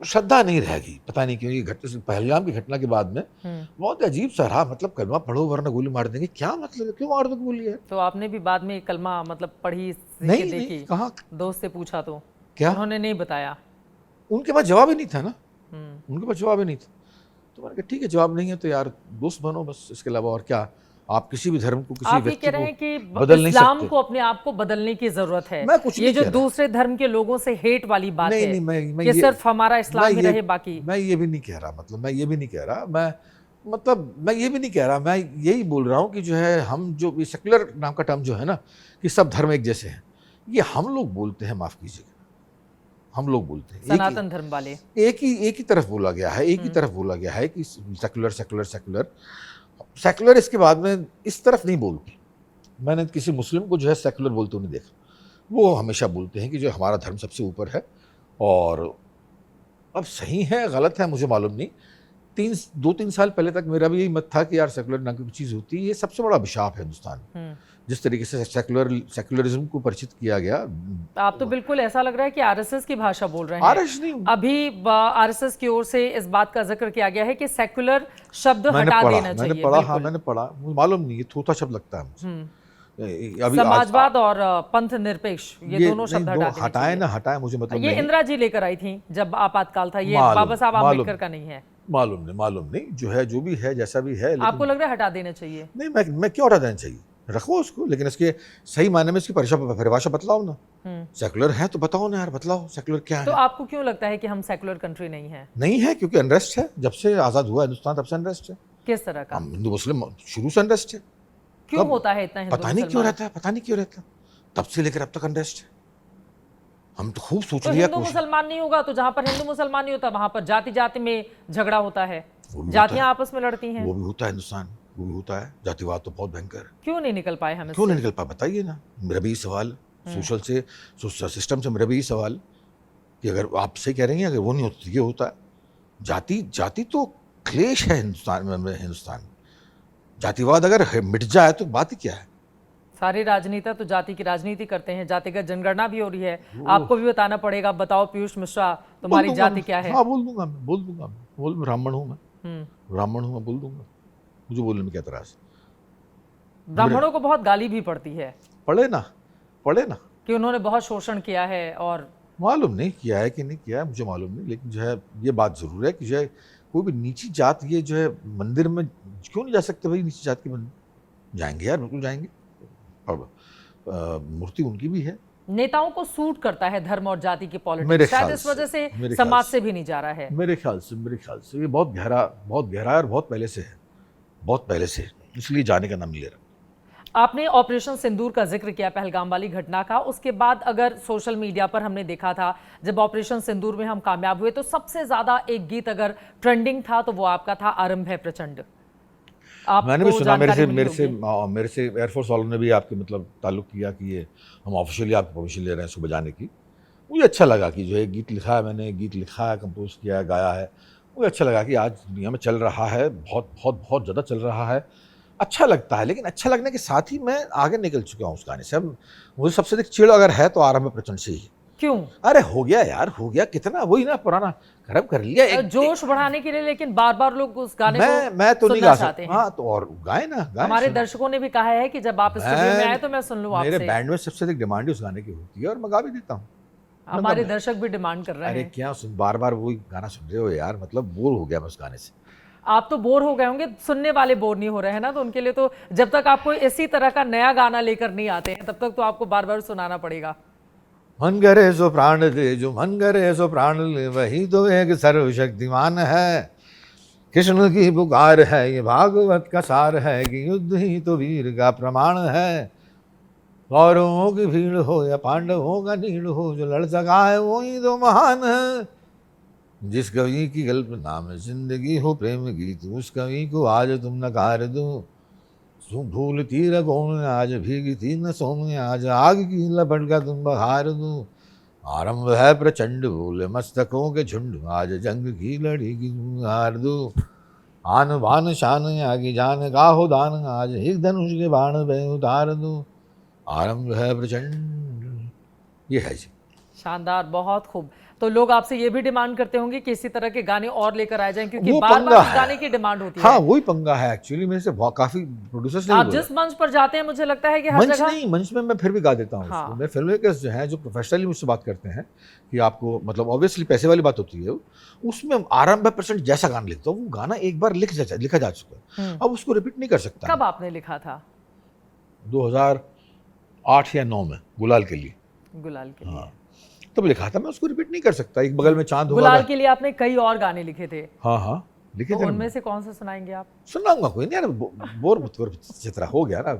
श्रद्धा नहीं रहेगी। पता नहीं क्यों ये घटना, पहलगाम की घटना के बाद में बहुत अजीब सा रहा। मतलब कलमा पढ़ो वरना गोली मार देंगे, क्या मतलब है, क्यों मार दो गोली है? तो आपने भी बाद में कलमा मतलब पढ़ी, नहीं, देखी? कहाँ? दोस्त से पूछा तो क्या उन्होंने नहीं बताया? उनके पास जवाब ही नहीं था ना, उनके पास जवाब ही नहीं था। तो मैंने कहा ठीक है, जवाब नहीं है तो यार दोस्त बनो बस, इसके अलावा और क्या। आप किसी भी धर्म को, किसी व्यक्ति को बदल नहीं सकते। इस्लाम को अपने आप को बदलने की जरूरत है। मैं कुछ ये जो दूसरे धर्म के लोगों से हेट वाली बात है, मैं ये सिर्फ हमारा इस्लाम ही रहे, बाकी मैं ये भी नहीं कह रहा। मतलब मैं ये भी नहीं कह रहा, मैं ये भी नहीं कह रहा। मैं यही बोल रहा हूँ कि जो है हम जो ये सेकुलर नाम का टर्म जो है ना, कि सब धर्म एक जैसे हैं, ये हम लोग बोलते हैं, माफ कीजिएगा, हम लोग बोलते हैं, सनातन धर्म वाले एक ही तरफ बोला गया है, एक ही तरफ बोला गया है कि सेकुलर इसके बाद में इस तरफ नहीं बोलते। मैंने किसी मुस्लिम को जो है सेकुलर बोलते हुए नहीं देखा। वो हमेशा बोलते हैं कि जो हमारा धर्म सबसे ऊपर है, और अब सही है गलत है मुझे मालूम नहीं। 2-3 साल पहले तक मेरा भी यही मत था कि यार सेकुलर नाम की चीज़ होती है, ये सबसे बड़ा अभिशाप है हिंदुस्तान में। जिस तरीके से सेकुलरिज्म को परिचित किया गया। आप तो बिल्कुल ऐसा लग रहा है कि आरएसएस की भाषा बोल रहे हैं। आरएसएस नहीं, अभी आरएसएस की ओर से इस बात का जिक्र किया गया है कि सेकुलर शब्द हटा देना चाहिए। मैंने पढ़ा, मुझे मालूम नहीं, ये थोथा शब्द लगता है मुझे। समाजवाद और पंथ निरपेक्ष, ये दोनों शब्द हटाए ना हटाए मुझे मतलब ये इंदिरा जी लेकर आई थी जब आपातकाल था, ये बाबा साहब आम्बेडकर का नहीं है। मालूम नहीं, जो है जो भी है, जैसा भी है, आपको लग रहा है हटा देना चाहिए? नहीं, मैं क्यों हटा देना चाहिए? रखो उसको, लेकिन इसके सही मायने में इसकी परिभाषा बतलाओ ना। सेकुलर है तो बताओ ना यार, बतलाओ सेकुलर क्या तो है। आपको क्यों लगता है कि हम सेकुलर कंट्री नहीं है? नहीं है, क्योंकि अनरेस्ट है। जब से आज़ाद हुआ हिंदुस्तान तब से अनरेस्ट है। किस तरह का? हम हिंदू मुस्लिम शुरू से अनरेस्ट है। क्यों कब? होता है इतना हिंदू पता नहीं क्यों मुसलमान? रहता है, पता नहीं क्यों रहता, तब से लेकर अब तक अनरेस्ट है। हम तो खूब सोच तो लिया हिंदू मुसलमान नहीं होगा तो जहां पर हिंदू मुसलमान नहीं होता वहां पर जाति जाति में झगड़ा होता है, वो भी जातियां होता आपस में लड़ती हैं। है, वो भी होता है हिंदुस्तान, वो भी होता है। जातिवाद तो बहुत भयंकर है। क्यों नहीं निकल पाए हम क्यों नहीं इससे? निकल पा, बताइए ना। मेरा भी सवाल सोशल से, सिस्टम से मेरा भी सवाल कि अगर आप सही कह रही हैं, अगर वो नहीं होता तो ये होता है। जाति तो क्लेश है हिंदुस्तान में। हिंदुस्तान जातिवाद अगर मिट जाए तो बात ही क्या है। सारे राजनेता तो जाति की राजनीति करते हैं, जातिगत जनगणना भी हो रही है। आपको भी बताना पड़ेगा। बताओ पीयूष मिश्रा, तुम्हारी जाति क्या है? हाँ बोल दूंगा मैं, बोल ब्राह्मण हूँ मैं, ब्राह्मण हूँ मैं, बोल दूंगा। मुझे बोलने में क्या त्रास। ब्राह्मणों को बहुत गाली भी पड़ती है, पढ़े ना कि उन्होंने बहुत शोषण किया है। और मालूम नहीं किया है कि नहीं किया है, मुझे मालूम नहीं, लेकिन जो है ये बात जरूर है कि जो है कोई भी नीची जात ये जो है मंदिर में क्यों नहीं जा सकते भाई। नीची जात के मंदिर जाएंगे यार, बिल्कुल जाएंगे। और मूर्ति उनकी भी है। नेताओं को सूट करता है धर्म और जाति की मेरे पॉलिटिक्स, शायद ख्याल इस वजह से मेरे समाज ख्याल से भी नहीं जा रहा है। मेरे ख्याल से ये बहुत गहरा है और बहुत पहले से है, बहुत पहले से, इसलिए जाने का नाम नहीं ले रहा। आपने ऑपरेशन सिंदूर का जिक्र किया, पहलगाम वाली घटना का। उसके बाद अगर सोशल मीडिया पर हमने देखा था, जब ऑपरेशन सिंदूर में हम कामयाब हुए तो सबसे ज्यादा एक गीत अगर ट्रेंडिंग था तो वो आपका था, आरंभ है प्रचंड। मैंने भी सुना, मेरे से एयरफोर्स वालों ने भी आपके मतलब ताल्लुक किया कि ये हम ऑफिशियली आपकी परमिशन ले रहे हैं इसको बजाने की। मुझे अच्छा लगा कि जो है गीत लिखा है, मैंने गीत लिखा है, कंपोज किया है, गाया है। मुझे अच्छा लगा कि आज दुनिया में चल रहा है, बहुत बहुत बहुत ज़्यादा चल रहा है, अच्छा लगता है। लेकिन अच्छा लगने के साथ ही मैं आगे निकल चुका हूँ उस गाने से। अब मुझे सबसे अधिक चिड़ अगर है तो आरंभ प्रचंड से ही। क्यों? अरे हो गया यार, हो गया, कितना वही ना पुराना खराब कर लिया एक जोश बढ़ाने के लिए। लेकिन बार बार लोग उस गाने मैं को तो नहीं गा सकता। हाँ तो और गाए ना, गाए। हमारे दर्शकों ने भी कहा है कि जब आप स्टूडियो में आए तो मैं सुन लूं आपसे। मेरे बैंड में सबसे अधिक डिमांड उस गाने की होती है और मैं गा भी देता हूँ। हमारे दर्शक भी डिमांड कर रहे हैं। अरे क्या बार बार वही गाना सुन रहे हो यार, मतलब बोर हो गया मैं उस गाने से। आप तो बोर हो गए होंगे, सुनने वाले बोर नहीं हो रहे हैं ना, तो उनके लिए तो जब तक आपको इसी तरह का नया गाना लेकर नहीं आते हैं तब तक तो आपको बार बार सुनाना पड़ेगा। मन करे सो प्राण दे, जो मन करे सो प्राण ले, वही तो एक सर्वशक्तिमान है। कृष्ण की पुकार है, ये भागवत का सार है, कि युद्ध ही तो वीर का प्रमाण है। कौरवों की भीड़ हो या पांडवों का नीड़ हो, जो लड़ सका है वही तो महान है। जिस कवि की कल्पना में जिंदगी हो प्रेम गीत, उस कवि को आज तुम नकार दो। भूलती रगों में आज भीगती नसों में, आज आग की लपट का तुम बहार दो। आरंभ है प्रचंड बोले मस्तकों के झुंड, आज जंग की लड़ी की तुम हार दो। आन बान शान आगे जान का हो दान, आज एक धनुष के बाण पे उतार दो। आरंभ है प्रचंड, ये है जी। शानदार, बहुत खूब। तो लोग आपसे ये भी डिमांड करते होंगे कि इसी तरह के गाने और लेकर आए जाएं, क्योंकि बार बार उस गाने की डिमांड होती है। हाँ वही पंगा है एक्चुअली, मेरे से काफी प्रोड्यूसर्स ने आप जिस मंच पर जाते हैं मुझे लगता है कि हर जगह नहीं, मंच में मैं फिर भी गा देता हूँ। हाँ। मैं फिल्म मेकर्स जो हैं, जो प्रोफेशनली मुझसे बात करते हैं कि आपको मतलब ऑब्वियसली पैसे वाली बात होती है, उसमें आरंभ % जैसा गाना लिखता हूँ। वो गाना एक बार लिखा जा चुका है, अब उसको रिपीट नहीं कर सकता। कब आपने लिखा था? 2008 या 9 में गुलाल के लिए। गुलाल के लिए? हाँ तब लिखा था, मैं उसको रिपीट नहीं कर सकता। एक बगल में चांद होगा। गुलाल के लिए आपने कई और गाने लिखे थे। हाँ लिखे थे। उनमें से कौन सा सुनाएंगे आप? सुनाऊंगा, कोई नहीं यार, बोर मत करो, चित्रा हो गया ना,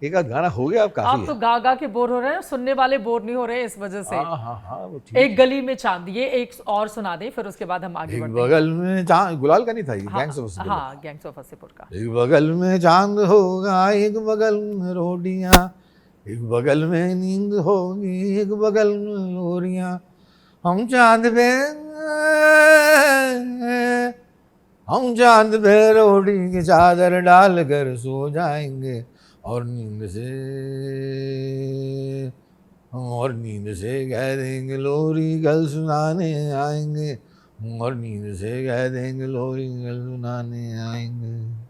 एक आध गाना हो गया अब काफी। आप तो गा गा के बोर हो रहे हैं, सुनने वाले बोर नहीं हो रहे हैं इस वजह से। हाँ एक गली में चांद, ये एक और सुना दें फिर उसके बाद हम आगे बढ़ते हैं। बगल में चांद, गुलाल का नहीं था ये, गैंग्स ऑफ वासेपुर। हाँ, गैंग्स ऑफ वासेपुर का। एक बगल में चांद होगा, एक बगल में रोटियां, एक बगल में नींद होगी, एक बगल में लोरियां। हम चांद पे रोटी की चादर डाल कर सो जाएंगे, और नींद से कह देंगे लोरी कल सुनाने आएंगे, और नींद से कह देंगे लोरी कल सुनाने आएंगे।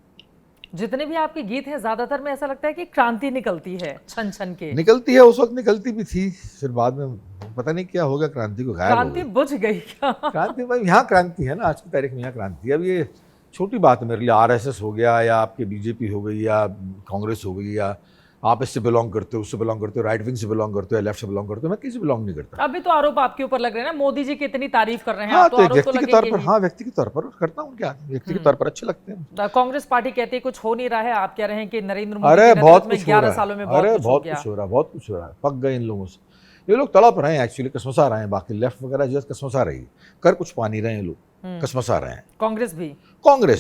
जितने भी आपके गीत हैं ज्यादातर में ऐसा लगता है कि क्रांति निकलती है, छन छन के निकलती है। उस वक्त निकलती भी थी, फिर बाद में पता नहीं क्या हो गया, क्रांति को गायब हो गई। क्रांति बुझ गई क्या? क्रांति भाई, यहाँ क्रांति है ना, आज की तारीख में यहाँ क्रांति है। अब ये छोटी बात है मेरे लिए, RSS हो गया या आपके BJP हो गई या कांग्रेस हो गई या आप इससे बिलोंग करते हो, उससे बिलोंग करते हो, राइट विंग से बिलोंग करते हो या लेफ्ट से बिलोंग करते हो, मैं किसी से बिलोंग नहीं करता। अभी तो आरोप आपके ऊपर लग रहे हैं ना, मोदी जी की इतनी तारीफ कर रहे हैं हाँ, आप, तो तो एक आरोप तो व्यक्ति के लगेंगे तौर पर, ही। हाँ व्यक्ति के तौर पर करता हूँ, क्या व्यक्ति के तौर पर अच्छे लगते हैं। कांग्रेस पार्टी कहती है कुछ हो नहीं रहा है, आप कह रहे हैं कि नरेंद्र मोदी अरे के बहुत नेतृत्व में कुछ हो 11 रहा सालों में है, बहुत अरे कुछ हो बहुत गया। कुछ हो रहा है, बहुत कुछ हो रहा है। पक गए इन लोगों से, ये लोग तड़प रहे हैं एक्चुअली, कसमसा रहे हैं। बाकी लेफ्ट वगैरह जो कसमसा रही है, कर कुछ पा नहीं रहे हैं लोग, कसमसा रहे हैं। कांग्रेस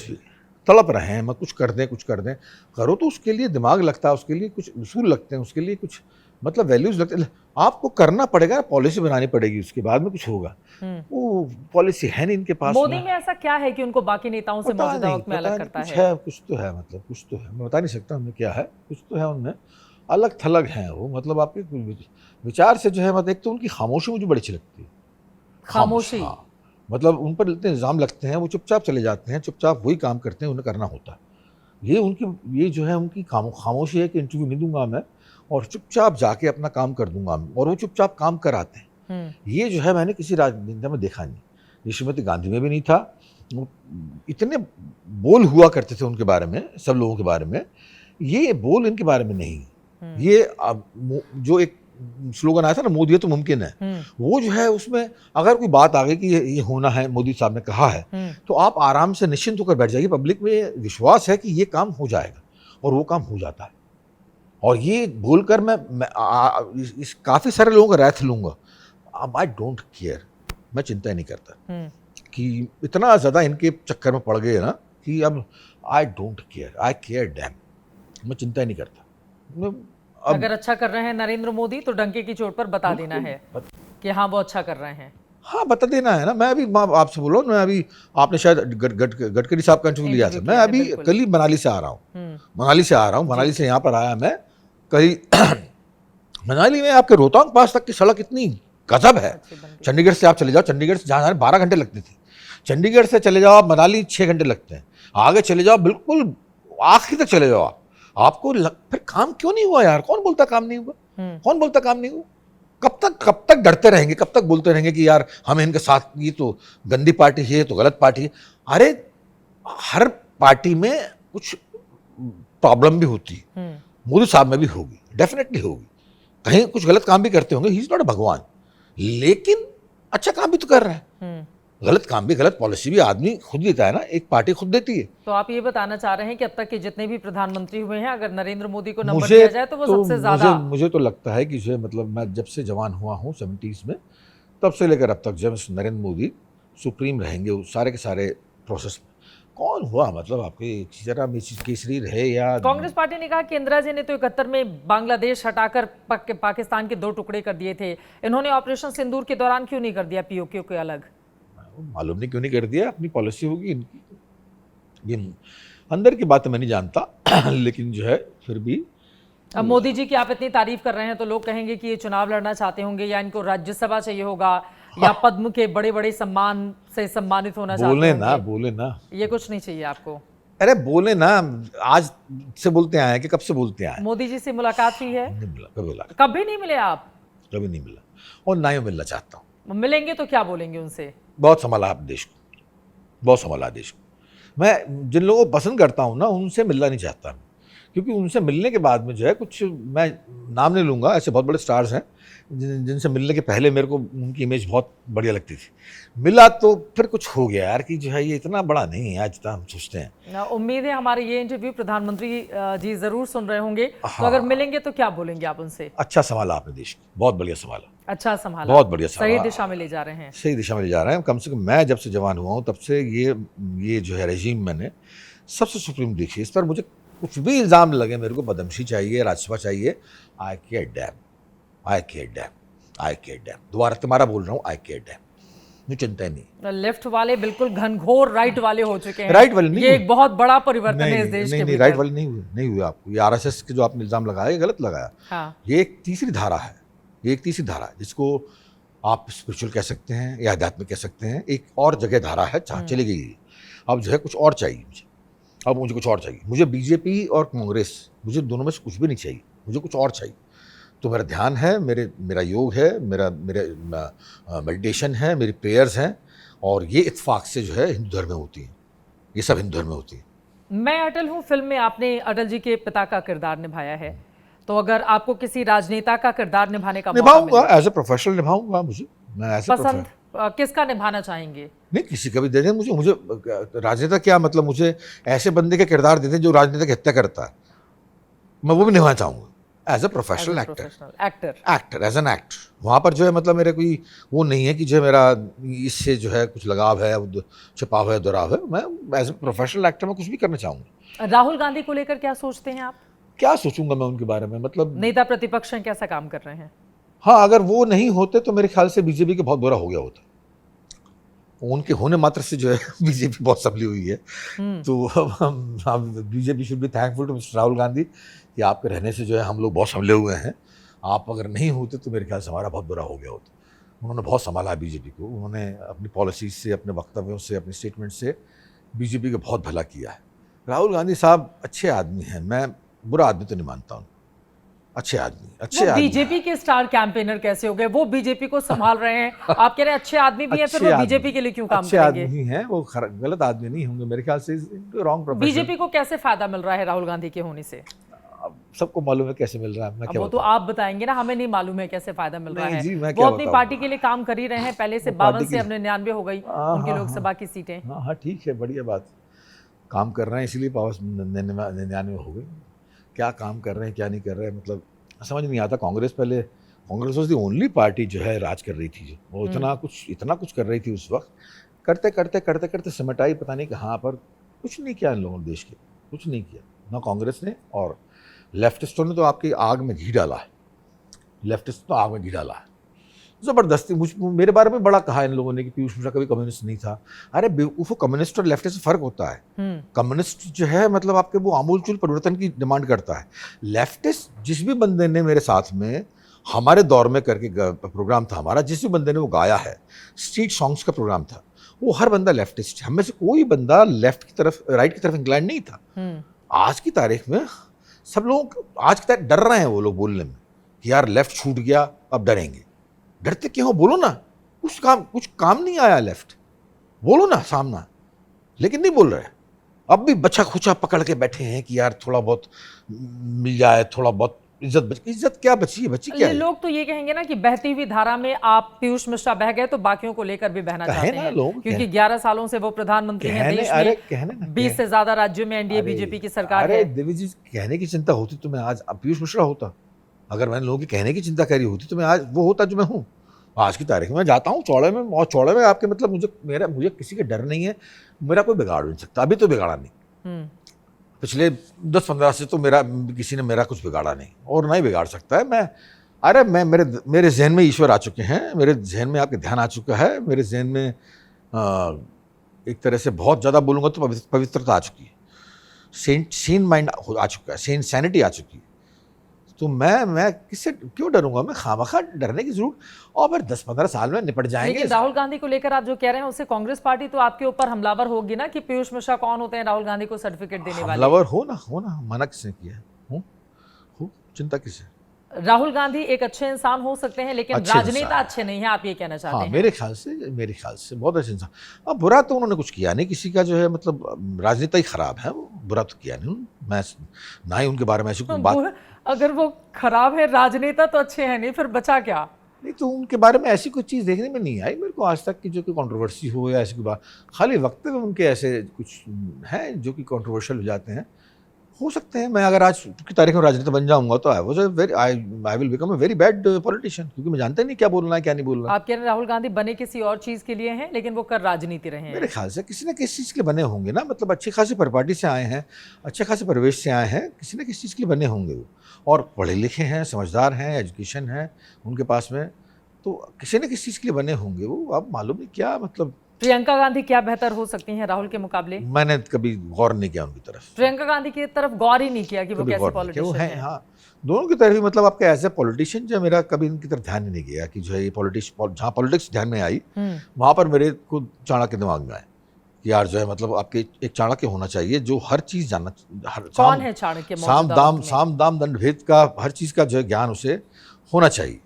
भी तड़प रहे हैं, मैं कुछ कर दें, कुछ कर दें। करो तो उसके लिए दिमाग लगता है, उसके लिए कुछ उसूल लगते हैं, उसके लिए कुछ मतलब वैल्यूज लगते हैं। आपको करना पड़ेगा, पॉलिसी बनानी पड़ेगी, उसके बाद में कुछ होगा। वो पॉलिसी है नहीं इनके पास मोदी में ऐसा क्या है कि उनको बाकी नेताओं से मौजूदा वक्त में अलग करता कुछ है, कुछ तो है, मतलब कुछ तो है, मैं बता नहीं सकता उनमें क्या है, कुछ तो है उनमें, अलग थलग हैं वो। मतलब आपके विचार से जो है, मतलब एक तो उनकी खामोशी मुझे बड़ी अच्छी लगती है। खामोशी, हाँ, मतलब उन पर इतने इल्ज़ाम लगते हैं, वो चुपचाप चले जाते हैं, चुपचाप वही काम करते हैं, उन्हें करना होता है। ये उनकी, ये जो है उनकी खामोशी है कि इंटरव्यू नहीं दूंगा मैं और चुपचाप जाके अपना काम कर दूंगा, और वो चुपचाप काम कराते हैं। ये जो है मैंने किसी राजनेता में देखा नहीं, ये श्रीमती गांधी में भी नहीं था। वो इतने बोल हुआ करते थे उनके बारे में, सब लोगों के बारे में, ये बोल इनके बारे में नहीं। ये जो एक स्लोगन आया था ना, मोदी है तो मुमकिन है, वो जो है उसमें अगर कोई बात आ गई कि ये होना है, मोदी साहब ने कहा है, तो आप आराम से निश्चिंत होकर बैठ जाइए। पब्लिक में विश्वास है कि ये काम हो जाएगा, और वो काम हो जाता है। और ये बोलकर मैं काफ़ी सारे लोगों का रैथ लूँगा। अब आई डोंट केयर, मैं चिंता ही नहीं करता कि इतना ज़्यादा इनके चक्कर में पड़ गए ना कि अब I don't care, I care damn, मैं चिंता ही नहीं करता। अगर अच्छा कर रहे हैं नरेंद्र मोदी तो डंके की चोट पर बता देना है कि हाँ वो अच्छा कर रहे हैं। हाँ, बता देना है ना। मैं अभी आपसे बोल रहा हूँ, मैं अभी, आपने शायद गडकरी साहब का इंटरव्यू लिया था, मैं अभी कल ही मनाली से आ रहा हूँ, मनाली से यहाँ पर आया मैं कल। मनाली में आपके रोहतांग पास तक की सड़क इतनी गजब है। चंडीगढ़ से आप चले जाओ, चंडीगढ़ से जहाँ 12 घंटे लगते थे, चंडीगढ़ से चले जाओ आप मनाली 6 घंटे लगते हैं। आगे चले जाओ, बिल्कुल आखिर तक चले जाओ आप, आपको फिर काम क्यों नहीं हुआ यार? कौन बोलता काम नहीं हुआ? कौन बोलता काम नहीं हुआ? कब तक डरते रहेंगे, कब तक बोलते रहेंगे कि यार हम इनके साथ, ये तो गंदी पार्टी है, ये तो गलत पार्टी है। अरे हर पार्टी में कुछ प्रॉब्लम भी होती है, मोदी साहब में भी होगी, डेफिनेटली होगी, कहीं कुछ गलत काम भी करते होंगे, ही इज नॉट अ भगवान, लेकिन अच्छा काम भी तो कर रहा है। गलत काम भी, गलत पॉलिसी भी आदमी खुद देता है ना, एक पार्टी खुद देती है। तो आप ये बताना चाह रहे हैं कि अब तक के जितने भी प्रधानमंत्री हुए हैं, अगर नरेंद्र मोदी को नंबर दिया जाए तो वो सबसे ज्यादा, मुझे तो लगता है कि जो मतलब मैं जब से जवान हुआ हूँ 70s में, तब से लेकर अब तक जब नरेंद्र मोदी सुप्रीम रहेंगे सारे के सारे प्रोसेस में। कौन हुआ मतलब आपके जरा केसरी रहे या कांग्रेस पार्टी ने कहा कि इंदिरा जी ने तो 71 में बांग्लादेश हटाकर पाकिस्तान के 2 टुकड़े कर दिए थे, इन्होंने ऑपरेशन सिंदूर के दौरान क्यों नहीं कर दिया पीओके को अलग? मालूम नहीं क्यों नहीं कर दिया, अपनी पॉलिसी होगी इनकी, ये अंदर की बात मैं नहीं जानता। लेकिन जो है फिर भी अब मोदी जी की आप इतनी तारीफ कर रहे हैं तो लोग कहेंगे कि ये चुनाव लड़ना चाहते होंगे, या इनको राज्यसभा चाहिए होगा, या पद्म के बड़े बड़े सम्मान से सम्मानित होना चाहते होंगे। बोले ना, ये कुछ नहीं चाहिए आपको? अरे बोले ना, आज से बोलते आए कि कब से बोलते आए। मोदी जी से मुलाकात हुई है? नहीं मिला, कभी मिला, कभी नहीं मिले आप? कभी नहीं मिला, और ना ही मिलना चाहता हूँ। मिलेंगे तो क्या बोलेंगे उनसे? बहुत संभाला आप देश को, बहुत संभाला देश को। मैं जिन लोगों को पसंद करता हूँ ना, उनसे मिलना नहीं चाहता, क्योंकि उनसे मिलने के बाद में जो है कुछ, मैं नाम नहीं लूँगा, ऐसे बहुत बड़े स्टार्स हैं जिनसे मिलने के पहले मेरे को उनकी इमेज बहुत बढ़िया लगती थी, मिला तो फिर कुछ हो गया यार कि जो है ये इतना बड़ा नहीं है जितना हम सोचते हैं। उम्मीद है हमारे ये इंटरव्यू प्रधानमंत्री जी जरूर सुन रहे होंगे। तो अगर मिलेंगे तो क्या बोलेंगे आप उनसे? अच्छा संभाला आपने देश को, बहुत बढ़िया संभाला, अच्छा संभाला, बहुत बढ़िया संभाला, सही दिशा में ले जा रहे हैं, सही दिशा में ले जा रहे हैं। कम से कम मैं जब से जवान हुआ हूँ तब से ये जो है रेजीम मैंने सबसे सुप्रीम देखी। इस पर मुझे कुछ भी इल्ज़ाम लगे, मेरे को पद्मश्री चाहिए, राज्यसभा चाहिए, आई केयर डैम, आई केयर डैम, आई केयर डैम। दोबारा तुम्हारा बोल रहा हूँ, आई केयर डैम, मुझे चिंता ही नहीं। लेफ्ट वाले बिल्कुल घनघोर राइट वाले हो चुके हैं। राइट वाले नहीं, ये एक बहुत बड़ा परिवर्तन है इस देश के भीतर। राइट वाले नहीं हुए आपको। ये आरएसएस के जो आपने इल्ज़ाम लगाया, ये गलत लगाया। हाँ। ये एक तीसरी धारा है, ये एक तीसरी धारा है जिसको आप स्पिरिचुअल कह सकते हैं या आध्यात्मिक कह सकते हैं, एक और जगह धारा है जहाँ चली गई। अब जो है कुछ और चाहिए मुझे, अब मुझे कुछ और चाहिए। मुझे बीजेपी और कांग्रेस, मुझे दोनों में से कुछ भी नहीं चाहिए, मुझे कुछ और चाहिए। तो मेरा ध्यान है, मेरा योग है, मेरा मेडिटेशन है, मेरी प्रेयर्स हैं, और ये इत्तेफाक से जो है हिंदू धर्म में होती हैं, ये सब हिंदू धर्म में होती है। मैं अटल हूँ फिल्म में आपने अटल जी के पिता का किरदार निभाया है, तो अगर आपको किसी राजनेता का किरदार निभाने का मौका निभाऊंगा, मिले, एज ए प्रोफेशनल निभाऊंगा। मुझे मैं ऐसे पसंद किसका निभाना चाहेंगे? नहीं, किसी का भी दे दें मुझे। मुझे राजनेता क्या मतलब, मुझे ऐसे बंदे का किरदार दे दें जो राजनेता की हत्या करता है, मैं वो भी निभाना चाहूंगा as a professional actor, as an act. वहाँ पर जो है मतलब मेरे कोई वो नहीं है कि जो मेरा इससे जो है कुछ लगाव है, छिपा हुआ है, दुराव है। मैं एज ए प्रोफेशनल एक्टर मैं कुछ भी करना चाहूँगा। राहुल गांधी को लेकर क्या सोचते हैं आप? क्या सोचूंगा मैं उनके बारे में, मतलब नेता प्रतिपक्ष हैं, कैसा काम कर रहे हैं? हाँ, अगर वो नहीं होते तो मेरे ख्याल से बीजेपी के बहुत बुरा हो गया होता। उनके होने मात्र से जो है बीजेपी बहुत संभली हुई है। तो हम BJP should be thankful to mister Rahul Gandhi कि आपके रहने से जो है हम लोग बहुत संभले हुए हैं। आप अगर नहीं होते तो मेरे ख्याल से हमारा बहुत बुरा हो गया होता। उन्होंने बहुत संभाला है बीजेपी को। उन्होंने अपनी पॉलिसीज से, अपने वक्तव्यों से, अपने स्टेटमेंट से बीजेपी का बहुत भला किया है। राहुल गांधी साहब अच्छे आदमी हैं, मैं बुरा आदमी तो नहीं मानता हूँ। अच्छे आदमी बीजेपी के स्टार कैंपेनर कैसे हो गए? वो बीजेपी को संभाल रहे हैं, आप कह रहे हैं अच्छे आदमी भी हैं, फिर वो बीजेपी के लिए क्यों काम करेंगे? अच्छे आदमी हैं वो, गलत आदमी नहीं होंगे मेरे ख्याल से। Wrong profession. बीजेपी को कैसे फायदा मिल रहा है राहुल गांधी के होने से? सबको मालूम है कैसे मिल रहा है। मैं क्या वो तो आप बताएंगे ना, हमें नहीं मालूम है कैसे फायदा मिल रहा है। जी, मैं वो अपनी पार्टी के लिए काम कर ही रहे हैं पहले से। 52 से अब 99 हो गई उनकी लोकसभा की सीटें। हाँ, ठीक है, बढ़िया बात। काम कर रहे हैं इसलिए 99 हो गई। क्या काम कर रहे हैं, क्या नहीं कर रहे हैं, मतलब समझ नहीं आता। Congress was the only party जो है राज कर रही थी, जो वो इतना कुछ कर रही थी उस वक्त। करते सिमटाई पता नहीं कहाँ पर। कुछ नहीं किया इन लोगों ने देश के, कुछ नहीं किया ना कांग्रेस ने। और लेफ्टिस्टों ने तो आपकी आग में घी डाला है। ज़बरदस्ती मेरे बारे में बड़ा कहा इन लोगों ने कि पीयूष मिश्रा कभी कम्युनिस्ट नहीं था। अरे बेवकूफ़, कम्युनिस्ट और लेफ्टिस्ट में फ़र्क होता है। कम्युनिस्ट जो है मतलब आपके वो आमूलचूल परिवर्तन की डिमांड करता है। लेफ्टिस्ट, जिस भी बंदे ने मेरे साथ में हमारे दौर में करके प्रोग्राम था हमारा, जिस भी बंदे ने वो गाया है, स्ट्रीट सॉन्ग्स का प्रोग्राम था, वो हर बंदा लेफ्टिस्ट। हम में से कोई बंदा लेफ्ट की तरफ, राइट की तरफ इंक्लाइन नहीं था। आज की तारीख में सब लोग आज की तारीख डर रहे हैं वो लोग बोलने में कि यार लेफ्ट छूट गया, अब डरेंगे। डरते क्यों हो? बोलो ना। कुछ काम नहीं आया लेफ्ट, बोलो ना सामना। लेकिन नहीं बोल रहे। अब भी बच्चा खुचा पकड़ के बैठे हैं कि यार थोड़ा बहुत मिल जाए, थोड़ा बहुत इज्जत क्या बची है? क्या लोग तो ये कहेंगे ना कि बहती हुई धारा में आप पीयूष मिश्रा बह गए तो बाकियों को लेकर भी बहना चाहते हैं लोग, क्योंकि 11 सालों से वो प्रधानमंत्री हैं देश में। 20 से ज्यादा राज्यों में एनडीए बीजेपी की सरकार है। देवी जी, कहने की चिंता होती तो मैं आज पीयूष मिश्रा होता। अगर मैंने लोगों के कहने की चिंता करी होती तो मैं आज वो होता जो मैं हूँ। आज की तारीख में मैं जाता हूँ चौड़े में, और चौड़े में आपके मतलब मुझे किसी का डर नहीं है। मेरा कोई बिगाड़ नहीं सकता। अभी तो बिगाड़ा नहीं, पिछले 10-15 से तो किसी ने मेरा कुछ बिगाड़ा नहीं, और ना ही बिगाड़ सकता है। मैं मेरे जहन में ईश्वर आ चुके हैं, मेरे जहन में आपके ध्यान आ चुका है, मेरे जहन में एक तरह से बहुत ज़्यादा बोलूँगा तो पवित्रता आ चुकी है, सेन माइंड आ चुका है, सेन सैनिटी आ चुकी है। तो मैं किससे क्यों डरूंगा? मैं खामखा डरने की जरूरत, और फिर 10-15 साल में निपट जाएंगे। लेकिन राहुल गांधी को लेकर आप जो कह रहे हैं उससे कांग्रेस पार्टी तो आपके ऊपर हमलावर होगी ना कि पीयूष मिश्रा कौन होते हैं राहुल गांधी को सर्टिफिकेट देने वाले? हमलावर हो ना, मना किसने किया है? चिंता किसे? राहुल गांधी एक अच्छे इंसान हो सकते हैं, लेकिन राजनेता अच्छे नहीं है, आप ये कहना चाहते हैं? मेरे ख्याल से बहुत अच्छे इंसान। अब बुरा तो उन्होंने कुछ किया नहीं किसी का, जो है मतलब राजनेता ही खराब है, वो बुरा तो किया नहीं। मैं ना ही उनके बारे में ऐसी कोई बात। अगर वो खराब है, राजनेता तो अच्छे हैं नहीं, फिर बचा क्या? नहीं, तो उनके बारे में ऐसी कोई चीज़ देखने में नहीं आई मेरे को आज तक कि जो कि कंट्रोवर्सी हो या ऐसी कोई बात। खाली वक्त में उनके ऐसे कुछ हैं जो कि कंट्रोवर्शियल हो जाते हैं। हो सकते हैं मैं अगर आज की तारीख में राजनीति बन जाऊंगा तो I will become a very bad politician, क्योंकि मैं जानता नहीं क्या बोलना है क्या नहीं बोलना। आप कह रहे हैं राहुल गांधी बने किसी और चीज के लिए हैं, लेकिन वो कर राजनीति रहे हैं। मेरे ख्याल से किसी न किसी चीज़ के लिए बने होंगे ना, मतलब अच्छी खासी परिपाटी से आए हैं, अच्छे खासे परिवेश से आए हैं, किसी न किसी चीज़ के लिए बने होंगे वो। और पढ़े लिखे हैं, समझदार हैं, एजुकेशन है उनके पास में, तो किसी न किसी चीज़ के लिए बने होंगे वो। अब मालूम नहीं क्या मतलब। प्रियंका गांधी क्या बेहतर हो सकती हैं राहुल के मुकाबले? मैंने कभी गौर नहीं किया उनकी तरफ। प्रियंका गांधी की तरफ गौर ही नहीं किया कि वो कैसे पॉलिटिशियन है। हाँ, दोनों की तरफ ही, मतलब आपके एज ए पॉलिटिशियन जो मेरा कभी इनकी तरफ ध्यान ही नहीं गया कि जो है ये जहाँ पॉलिटिक्स ध्यान में आई वहाँ पर मेरे को चाणक्य दिमाग में आए कि यार जो है मतलब आपके एक चाणक्य होना चाहिए जो हर चीज़ जानना। कौन है चाणक्य? साम दाम दंड भेद का हर चीज़ का जो है ज्ञान उसे होना चाहिए।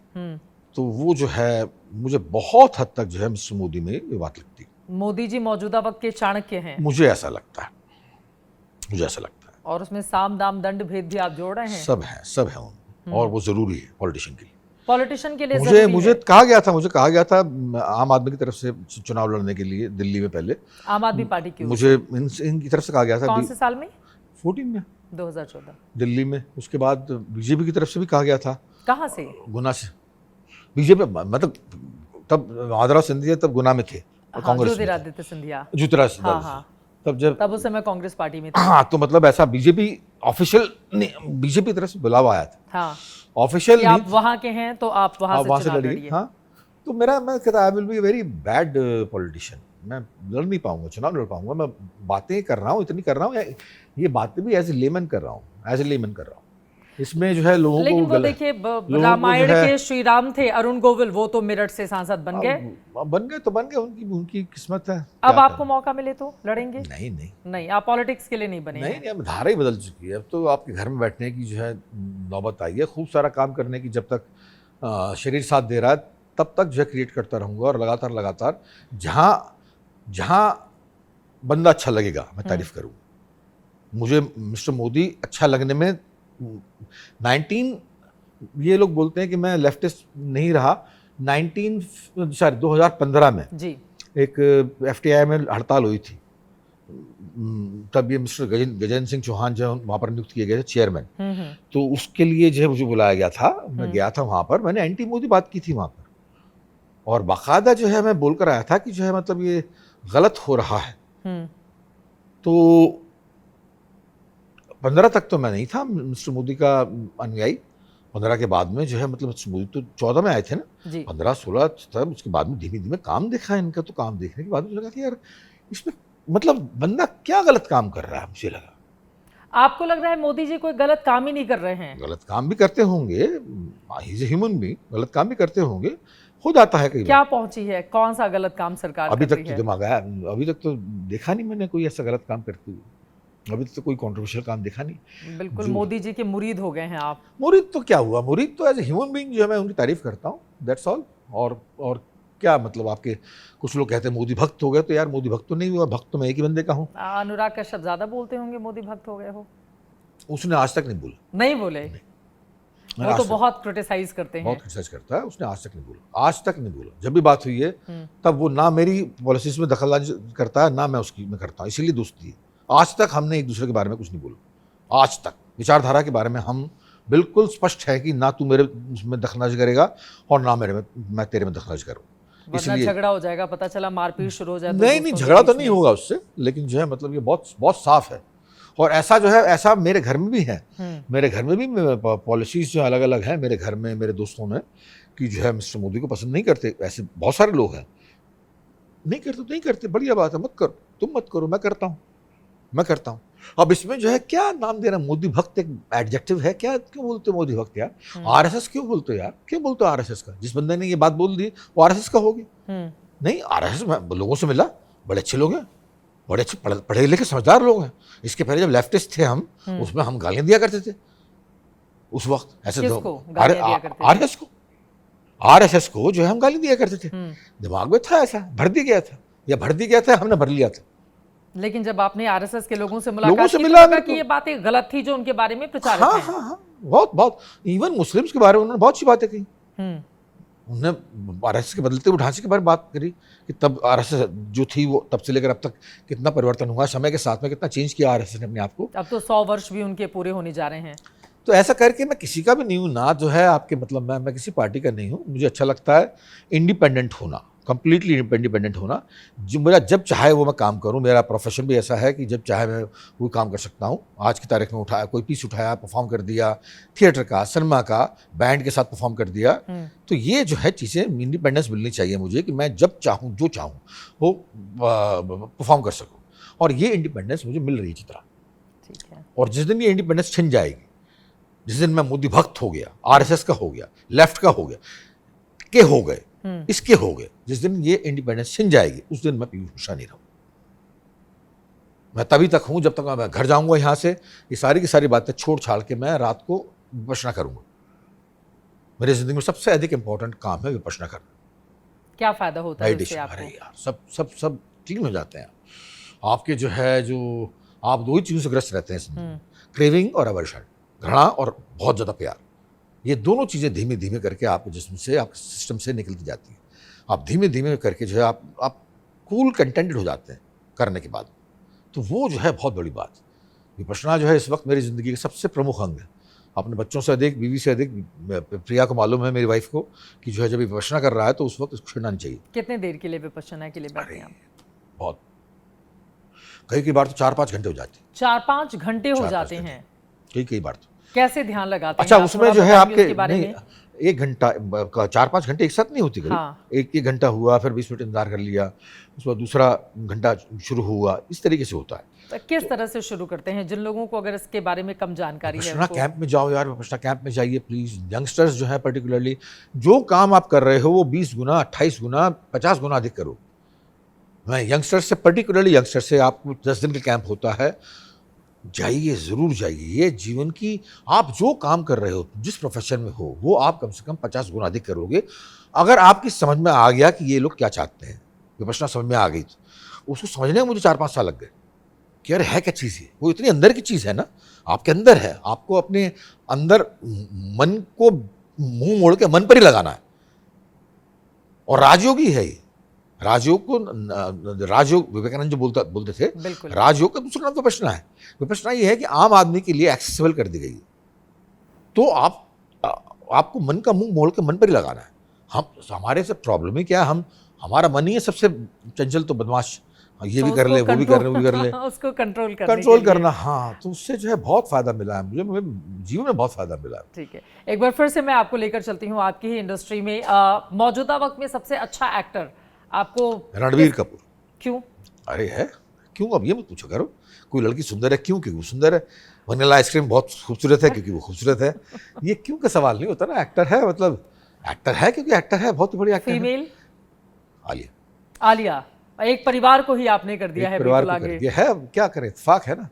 तो वो जो है मुझे बहुत हद तक जो है मिस्टर मोदी में ये बात लगती है। मोदी जी मौजूदा वक्त के चाणक्य हैं, मुझे ऐसा लगता है। और उसमें साम दाम दंड भेद भी आप जोड़ रहे हैं। सब है और वो ज़रूरी है पॉलिटिशियन के लिए। पॉलिटिशियन के लिए मुझे कहा गया था आम आदमी की तरफ से चुनाव लड़ने के लिए दिल्ली में पहले। आम आदमी पार्टी की मुझे इनकी तरफ से कहा गया था। कौन से साल में? 14 में, 2014 दिल्ली में। उसके बाद बीजेपी की तरफ से भी कहा गया था। कहाँ से? गुना से। बीजेपी मतलब तब माधवराव सिंधिया तब गुना में थे और कांग्रेस में ज्योतिरादित्य सिंधिया। हाँ। तब उस समय कांग्रेस पार्टी में थे। हाँ, तो मतलब ऐसा बीजेपी ऑफिशियल बीजेपी की तरफ से बुलावा आया था। हाँ, ऑफिशियल आप वहाँ के हैं तो आप वहाँ से लड़िए। हाँ, तो मैं कहता I will be very bad politician. मैं लड़ नहीं पाऊंगा, चुनाव लड़ पाऊंगा। मैं बातें कर रहा हूँ, इतनी कर रहा हूँ, ये बातें भी एज ए लेमन कर रहा हूँ, इसमें जो है लोगों को। लेकिन वो देखिए रामायण के श्री राम थे अरुण गोविल, वो तो मेरठ से सांसद बन गए। उनकी किस्मत है। अब आपको मौका मिले तो लड़ेंगे? नहीं, आप पॉलिटिक्स के लिए नहीं बने? नहीं, अब धारा ही बदल चुकी है। अब तो आपके घर में बैठने की जो है नौबत आई है। खूब सारा काम करने की, जब तक शरीर साथ दे रहा है तब तक जो है क्रिएट करता रहूँगा। और लगातार जहाँ बंदा अच्छा लगेगा मैं तारीफ करूँगा। मुझे मिस्टर मोदी अच्छा लगने में ये लोग बोलते हैं कि मैं लेफ्टिस्ट नहीं रहा। 2015 में जी एक FTI में हड़ताल हुई थी। तब ये मिस्टर गजेंद्र सिंह चौहान जो वहाँ पर नियुक्त किए गए थे चेयरमैन। तो उसके लिए जो है मुझे बुलाया गया था। मैं गया था वहाँ पर, मैंने एंटी मोदी बात की थी वहाँ पर। और बाकायदा जो है मैं बोलकर आया था कि जो है मतलब ये गलत हो रहा है। तो 15 तक तो मैं नहीं था मिस्टर मोदी का अनुयायी। 15 के बाद में जो है मतलब मिस्टर मोदी तो 14 में आए थे ना, 15-16 तब। उसके बाद में धीमे धीमे काम देखा इनका। तो काम देखने के बाद मुझे लगा कि यार इसमें मतलब बंदा क्या गलत काम कर रहा है। मुझे लगा। आपको लग रहा है मोदी जी कोई गलत काम ही नहीं कर रहे हैं? गलत काम भी करते होंगे, he is a human being, गलत काम भी करते होंगे, हो जाता है कई बार। क्या पहुंची है, कौन सा गलत काम सरकार अभी तक तो दिमाग आया, अभी तक तो देखा नहीं मैंने कोई ऐसा गलत काम करते हुए। अभी तो कोई कंट्रोवर्शियल काम देखा नहीं। बिल्कुल मोदी जी के मुरीद हो गए हैं आप। मुरीद तो क्या हुआ, मुरीद तो एज ए ह्यूमन बीइंग जो है मैं उनकी तारीफ करता हूँ, दैट्स ऑल। और क्या मतलब, आपके कुछ लोग कहते हैं मोदी भक्त हो गए, तो यार मोदी भक्त तो नहीं हुआ, भक्त तो मैं एक ही बंदे का हूँ। अनुराग कश्यप ज्यादा बोलते होंगे मोदी भक्त हो गए हो। उसने आज तक नहीं बोला। नहीं बोले? वो तो बहुत क्रिटिसाइज करते हैं। बहुत क्रिटिसाइज करता है, उसने आज तक नहीं बोला। आज तक नहीं बोला। जब भी बात हुई है तब वो ना मेरी पॉलिसीज में दखलंदाजी करता है, ना मैं उसकी में करता हूँ। इसीलिए दोस्ती है। आज तक हमने एक दूसरे के बारे में कुछ नहीं बोला। आज तक विचारधारा के बारे में हम बिल्कुल स्पष्ट है कि ना तू मेरे में दखलंदाजी करेगा और ना मैं तेरे में दखलंदाजी करूँ। इसलिए झगड़ा हो जाएगा, पता चला मारपीट शुरू हो जाए। नहीं, झगड़ा तो नहीं होगा उससे, लेकिन जो है मतलब ये बहुत साफ है। और ऐसा जो है, ऐसा मेरे घर में भी है। मेरे घर में भी पॉलिसीज जो अलग अलग हैं मेरे घर में, मेरे दोस्तों में, कि जो है मिस्टर मोदी को पसंद नहीं करते। ऐसे बहुत सारे लोग हैं, नहीं करते, बढ़िया बात है, मत करो, तुम मत करो, मैं करता हूँ। अब इसमें जो है क्या नाम देना, मोदी भक्त एक एडजेक्टिव है क्या? क्यों बोलते हो मोदी भक्त यार? RSS क्यों बोलते हो यार? क्यों बोलते हो RSS का? जिस बंदे ने ये बात बोल दी वो RSS का होगी। नहीं, RSS में लोगों से मिला, बड़े अच्छे लोग हैं, बड़े अच्छे पढ़े लिखे समझदार लोग हैं। इसके पहले जब लेफ्टिस्ट थे हम, उसमें हम गालियां दिया करते थे उस वक्त। ऐसे RSS को जो है हम गाली दिया करते थे। दिमाग में था, ऐसा भर दिया गया था, हमने भर लिया था। लेकिन जब आपने RSS के लोगों से मुलाकात की कि ये बातें गलत थी जो उनके बारे में प्रचारित हैं। हाँ, बहुत इवन मुस्लिम्स के बारे में उन्होंने बहुत सी बातें कही। उन्होंने RSS के बदलते हुए ढांचे के बारे में बात करी कि तब RSS जो थी वो तब से लेकर अब तक कितना परिवर्तन हुआ, समय के साथ में कितना चेंज किया RSS ने अपने आप को। अब तो 100 वर्ष भी उनके पूरे होने जा रहे हैं। तो ऐसा करके मैं किसी का भी नहीं हूँ ना, जो है आपके मतलब मैं किसी पार्टी का नहीं हूँ। मुझे अच्छा लगता है इंडिपेंडेंट होना, कंप्लीटली इंडिपेंडेंट होना। जो मेरा जब चाहे वो मैं काम करूं। मेरा प्रोफेशन भी ऐसा है कि जब चाहे मैं वो काम कर सकता हूं। आज की तारीख में उठाया, कोई पीस उठाया, परफॉर्म कर दिया, थिएटर का, सिनेमा का, बैंड के साथ परफॉर्म कर दिया। तो ये जो है चीज़ें, इंडिपेंडेंस मिलनी चाहिए मुझे कि मैं जब चाहूँ जो चाहूँ वो परफॉर्म कर सकूँ। और ये इंडिपेंडेंस मुझे मिल रही है चित्रा। ठीक है। और जिस दिन ये इंडिपेंडेंस छिन जाएगी, जिस दिन मैं मोदी भक्त हो गया, RSS का हो गया, लेफ्ट का हो गया, के हो गए, इसके हो गए, जिस दिन ये इंडिपेंडेंस छिन जाएगी उस दिन मैं पीयूष मिश्रा नहीं रहूं। मैं तभी तक हूं जब तक मैं घर जाऊंगा यहाँ से, ये सारी की सारी बातें छोड़ छाड़ के मैं रात को विपश्यना करूंगा। मेरी जिंदगी में सबसे अधिक इंपॉर्टेंट काम है विपश्यना करना। क्या फायदा होता है इससे आपको? अरे यार सब क्लीन हो जाते हैं आपके। जो है जो आप दो ही चीजों से ग्रस्त रहते हैं, क्रेविंग और अवर्शन, घृणा और बहुत ज्यादा प्यार। ये दोनों चीज़ें धीमे धीमे करके आपके जिस्म से, आपके सिस्टम से निकलती जाती हैं। आप धीमे धीमे करके जो है आप कूल कंटेंटेड हो जाते हैं करने के बाद। तो वो जो है बहुत बड़ी बात। विपश्यना जो है इस वक्त मेरी ज़िंदगी का सबसे प्रमुख अंग है। अपने बच्चों से अधिक, बीवी से अधिक, प्रिया को मालूम है, मेरी वाइफ को, कि जो है जब विपश्यना कर रहा है तो उस वक्त उसको छेड़ना नहीं चाहिए। कितने देर के लिए विपश्यना के लिए बैठते हैं आप? बहुत, कई बार तो 4-5 घंटे हो जाते हैं। 4-5 घंटे हो जाते हैं? कई बार तो। कैसे ध्यान लगाते हैं? अच्छा, उसमें जो है आपके बारे में 1 घंटा, 4-5 घंटे एक साथ नहीं होती कभी। हाँ। एक घंटा हुआ, फिर 20 मिनट इंतजार कर लिया, उसके बाद दूसरा घंटा शुरू हुआ, इस तरीके से होता है। तो किस तरह से शुरू करते हैं, जिन लोगों को अगर इसके बारे में कम जानकारी है? विपश्यना कैंप में जाओ यार, विपश्यना कैंप में जाइए प्लीज़। यंगस्टर्स जो है पर्टिकुलरली, जो काम आप कर रहे हो वो 20 गुना, 28 गुना, 50 गुना अधिक करो। मैं यंगस्टर्स से, पर्टिकुलरली यंगस्टर से, आपको 10 दिन का कैंप होता है, जाइए, ज़रूर जाइए। ये जीवन की, आप जो काम कर रहे हो, जिस प्रोफेशन में हो, वो आप कम से कम 50 गुना अधिक करोगे अगर आपकी समझ में आ गया कि ये लोग क्या चाहते हैं। विपश्यना समझ में आ गई तो उसको समझने में मुझे 4-5 साल लग गए कि अरे है क्या चीज़ ये, वो इतनी अंदर की चीज़ है ना, आपके अंदर है। आपको अपने अंदर मन को मुंह मोड़ के मन पर ही लगाना है। और राजयोगी है ये। राजयोग को, राजयोग विवेकानंद जो बोलते थे, राजयोग का दूसरा नाम विपश्यना है। विपश्यना ये है कि आम आदमी के लिए एक्सेसिबल कर दी गई। तो आपको मन का मुंह मोड़ के मन पर ही लगाना है। हमारे से प्रॉब्लम ही क्या है, हमारा मन ही है सबसे चंचल तो बदमाश। ये भी कर ले, वो भी कर ले, वो भी कर ले। उसको कंट्रोल करना। हाँ, तो उससे जो है बहुत फायदा मिला है मुझे जीवन में, बहुत फायदा मिला है। ठीक है, एक बार फिर से मैं आपको लेकर चलती हूँ आपकी ही इंडस्ट्री में। मौजूदा वक्त में सबसे अच्छा एक्टर आपको? रणबीर कपूर। क्यों? अरे है, क्यों? अब ये मत पूछो करो। कोई लड़की सुंदर है क्यों? क्योंकि वो सुंदर है। वनीला आइसक्रीम बहुत खूबसूरत है क्योंकि वो खूबसूरत है। ये क्यों का सवाल नहीं होता ना। एक्टर है, मतलब एक्टर है क्योंकि एक्टर है, बहुत बड़ी एक्टर है। फीमेल? आलिया। एक परिवार को ही आपने कर दिया है, परिवार को कर दिया है। क्या करें, इत्तेफाक है ना।